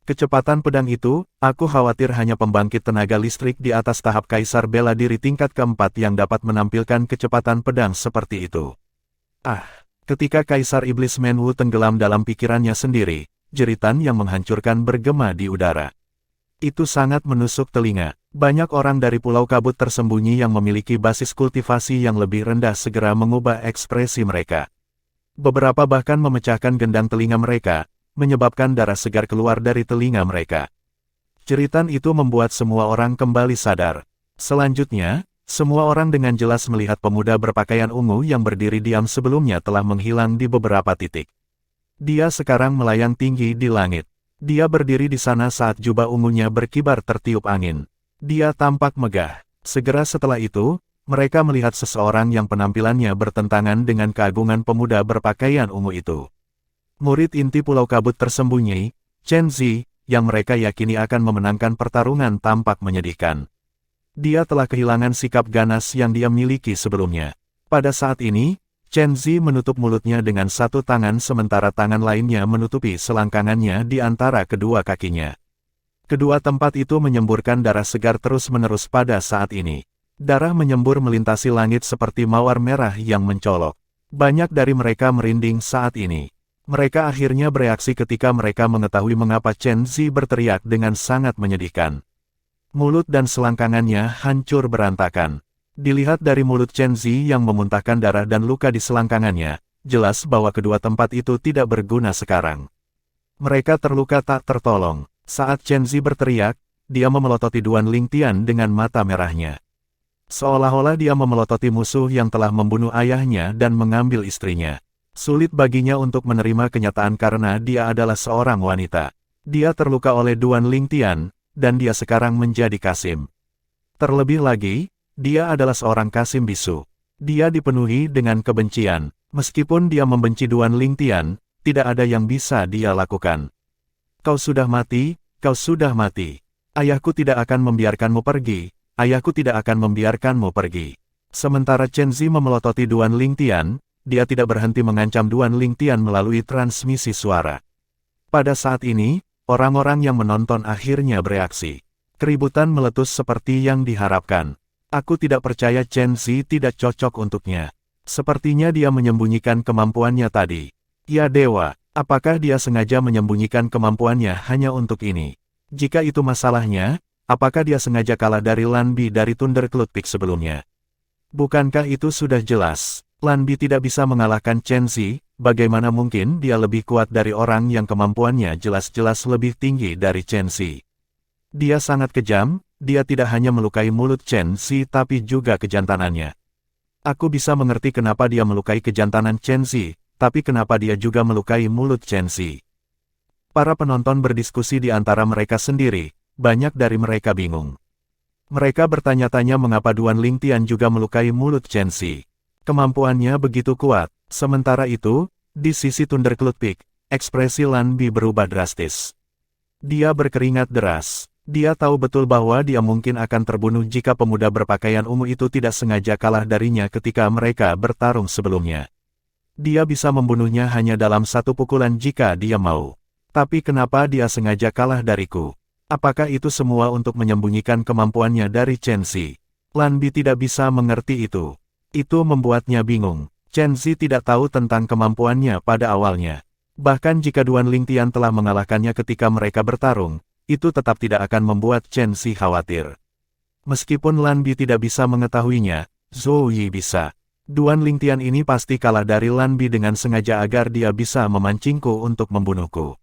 Kecepatan pedang itu, aku khawatir hanya pembangkit tenaga listrik di atas tahap Kaisar Bela Diri tingkat keempat yang dapat menampilkan kecepatan pedang seperti itu. Ketika Kaisar Iblis Menwu tenggelam dalam pikirannya sendiri, jeritan yang menghancurkan bergema di udara. Itu sangat menusuk telinga. Banyak orang dari Pulau Kabut tersembunyi yang memiliki basis kultivasi yang lebih rendah segera mengubah ekspresi mereka. Beberapa bahkan memecahkan gendang telinga mereka, menyebabkan darah segar keluar dari telinga mereka. Jeritan itu membuat semua orang kembali sadar. Selanjutnya, semua orang dengan jelas melihat pemuda berpakaian ungu yang berdiri diam sebelumnya telah menghilang di beberapa titik. Dia sekarang melayang tinggi di langit. Dia berdiri di sana saat jubah ungunya berkibar tertiup angin. Dia tampak megah. Segera setelah itu, mereka melihat seseorang yang penampilannya bertentangan dengan keagungan pemuda berpakaian ungu itu. Murid inti Pulau Kabut tersembunyi, Chen Zi, yang mereka yakini akan memenangkan pertarungan tampak menyedihkan. Dia telah kehilangan sikap ganas yang dia miliki sebelumnya. Pada saat ini, Chen Zi menutup mulutnya dengan satu tangan sementara tangan lainnya menutupi selangkangannya di antara kedua kakinya. Kedua tempat itu menyemburkan darah segar terus-menerus pada saat ini. Darah menyembur melintasi langit seperti mawar merah yang mencolok. Banyak dari mereka merinding saat ini. Mereka akhirnya bereaksi ketika mereka mengetahui mengapa Chen Zi berteriak dengan sangat menyedihkan. Mulut dan selangkangannya hancur berantakan. Dilihat dari mulut Chen Zi yang memuntahkan darah dan luka di selangkangannya, jelas bahwa kedua tempat itu tidak berguna sekarang. Mereka terluka tak tertolong. Saat Chen Zi berteriak, dia memelototi Duan Lingtian dengan mata merahnya. Seolah-olah dia memelototi musuh yang telah membunuh ayahnya dan mengambil istrinya. Sulit baginya untuk menerima kenyataan karena dia adalah seorang wanita. Dia terluka oleh Duan Lingtian, dan dia sekarang menjadi Kasim. Terlebih lagi, dia adalah seorang Kasim bisu. Dia dipenuhi dengan kebencian. Meskipun dia membenci Duan Lingtian, tidak ada yang bisa dia lakukan. Kau sudah mati, kau sudah mati. Ayahku tidak akan membiarkanmu pergi, ayahku tidak akan membiarkanmu pergi. Sementara Chen Zi memelototi Duan Lingtian, dia tidak berhenti mengancam Duan Lingtian melalui transmisi suara. Pada saat ini, orang-orang yang menonton akhirnya bereaksi. Keributan meletus seperti yang diharapkan. Aku tidak percaya Chen Zi tidak cocok untuknya. Sepertinya dia menyembunyikan kemampuannya tadi. Ya dewa, apakah dia sengaja menyembunyikan kemampuannya hanya untuk ini? Jika itu masalahnya, apakah dia sengaja kalah dari Lan Bi dari Thundercloud Peak sebelumnya? Bukankah itu sudah jelas? Lan Bi tidak bisa mengalahkan Chen Zi, bagaimana mungkin dia lebih kuat dari orang yang kemampuannya jelas-jelas lebih tinggi dari Chen Zi? Dia sangat kejam, dia tidak hanya melukai mulut Chen Zi tapi juga kejantanannya. Aku bisa mengerti kenapa dia melukai kejantanan Chen Zi, tapi kenapa dia juga melukai mulut Chen Zi? Para penonton berdiskusi di antara mereka sendiri, banyak dari mereka bingung. Mereka bertanya-tanya mengapa Duan Lingtian juga melukai mulut Chen Zi. Kemampuannya begitu kuat. Sementara itu, di sisi Thundercloud Peak, ekspresi Lan Bi berubah drastis. Dia berkeringat deras. Dia tahu betul bahwa dia mungkin akan terbunuh jika pemuda berpakaian ungu itu tidak sengaja kalah darinya ketika mereka bertarung sebelumnya. Dia bisa membunuhnya hanya dalam satu pukulan jika dia mau. Tapi kenapa dia sengaja kalah dariku? Apakah itu semua untuk menyembunyikan kemampuannya dari Chen Zi? Lan Bi tidak bisa mengerti itu. Itu membuatnya bingung. Chen Zi tidak tahu tentang kemampuannya pada awalnya. Bahkan jika Duan Lingtian telah mengalahkannya ketika mereka bertarung, itu tetap tidak akan membuat Chen Zi khawatir. Meskipun Lan Bi tidak bisa mengetahuinya, Zhou Yi bisa. Duan Lingtian ini pasti kalah dari Lan Bi dengan sengaja agar dia bisa memancingku untuk membunuhku.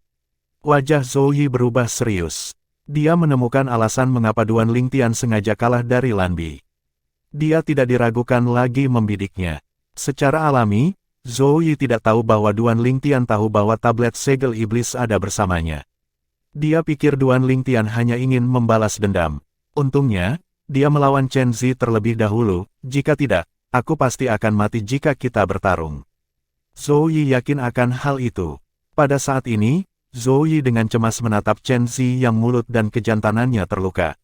Wajah Zhou Yi berubah serius. Dia menemukan alasan mengapa Duan Lingtian sengaja kalah dari Lan Bi. Dia tidak diragukan lagi membidiknya. Secara alami, Zhou Yi tidak tahu bahwa Duan Lingtian tahu bahwa tablet segel iblis ada bersamanya. Dia pikir Duan Lingtian hanya ingin membalas dendam. Untungnya, dia melawan Chen Zi terlebih dahulu, jika tidak, aku pasti akan mati jika kita bertarung. Zhou Yi yakin akan hal itu. Pada saat ini, Zhou Yi dengan cemas menatap Chen Zi yang mulut dan kejantanannya terluka.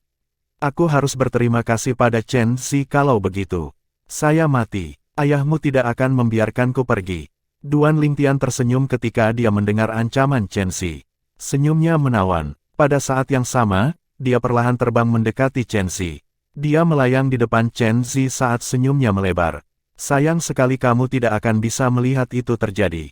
Aku harus berterima kasih pada Chen Zi kalau begitu. Saya mati. Ayahmu tidak akan membiarkanku pergi. Duan Lingtian tersenyum ketika dia mendengar ancaman Chen Zi. Senyumnya menawan. Pada saat yang sama, dia perlahan terbang mendekati Chen Zi. Dia melayang di depan Chen Zi saat senyumnya melebar. Sayang sekali kamu tidak akan bisa melihat itu terjadi.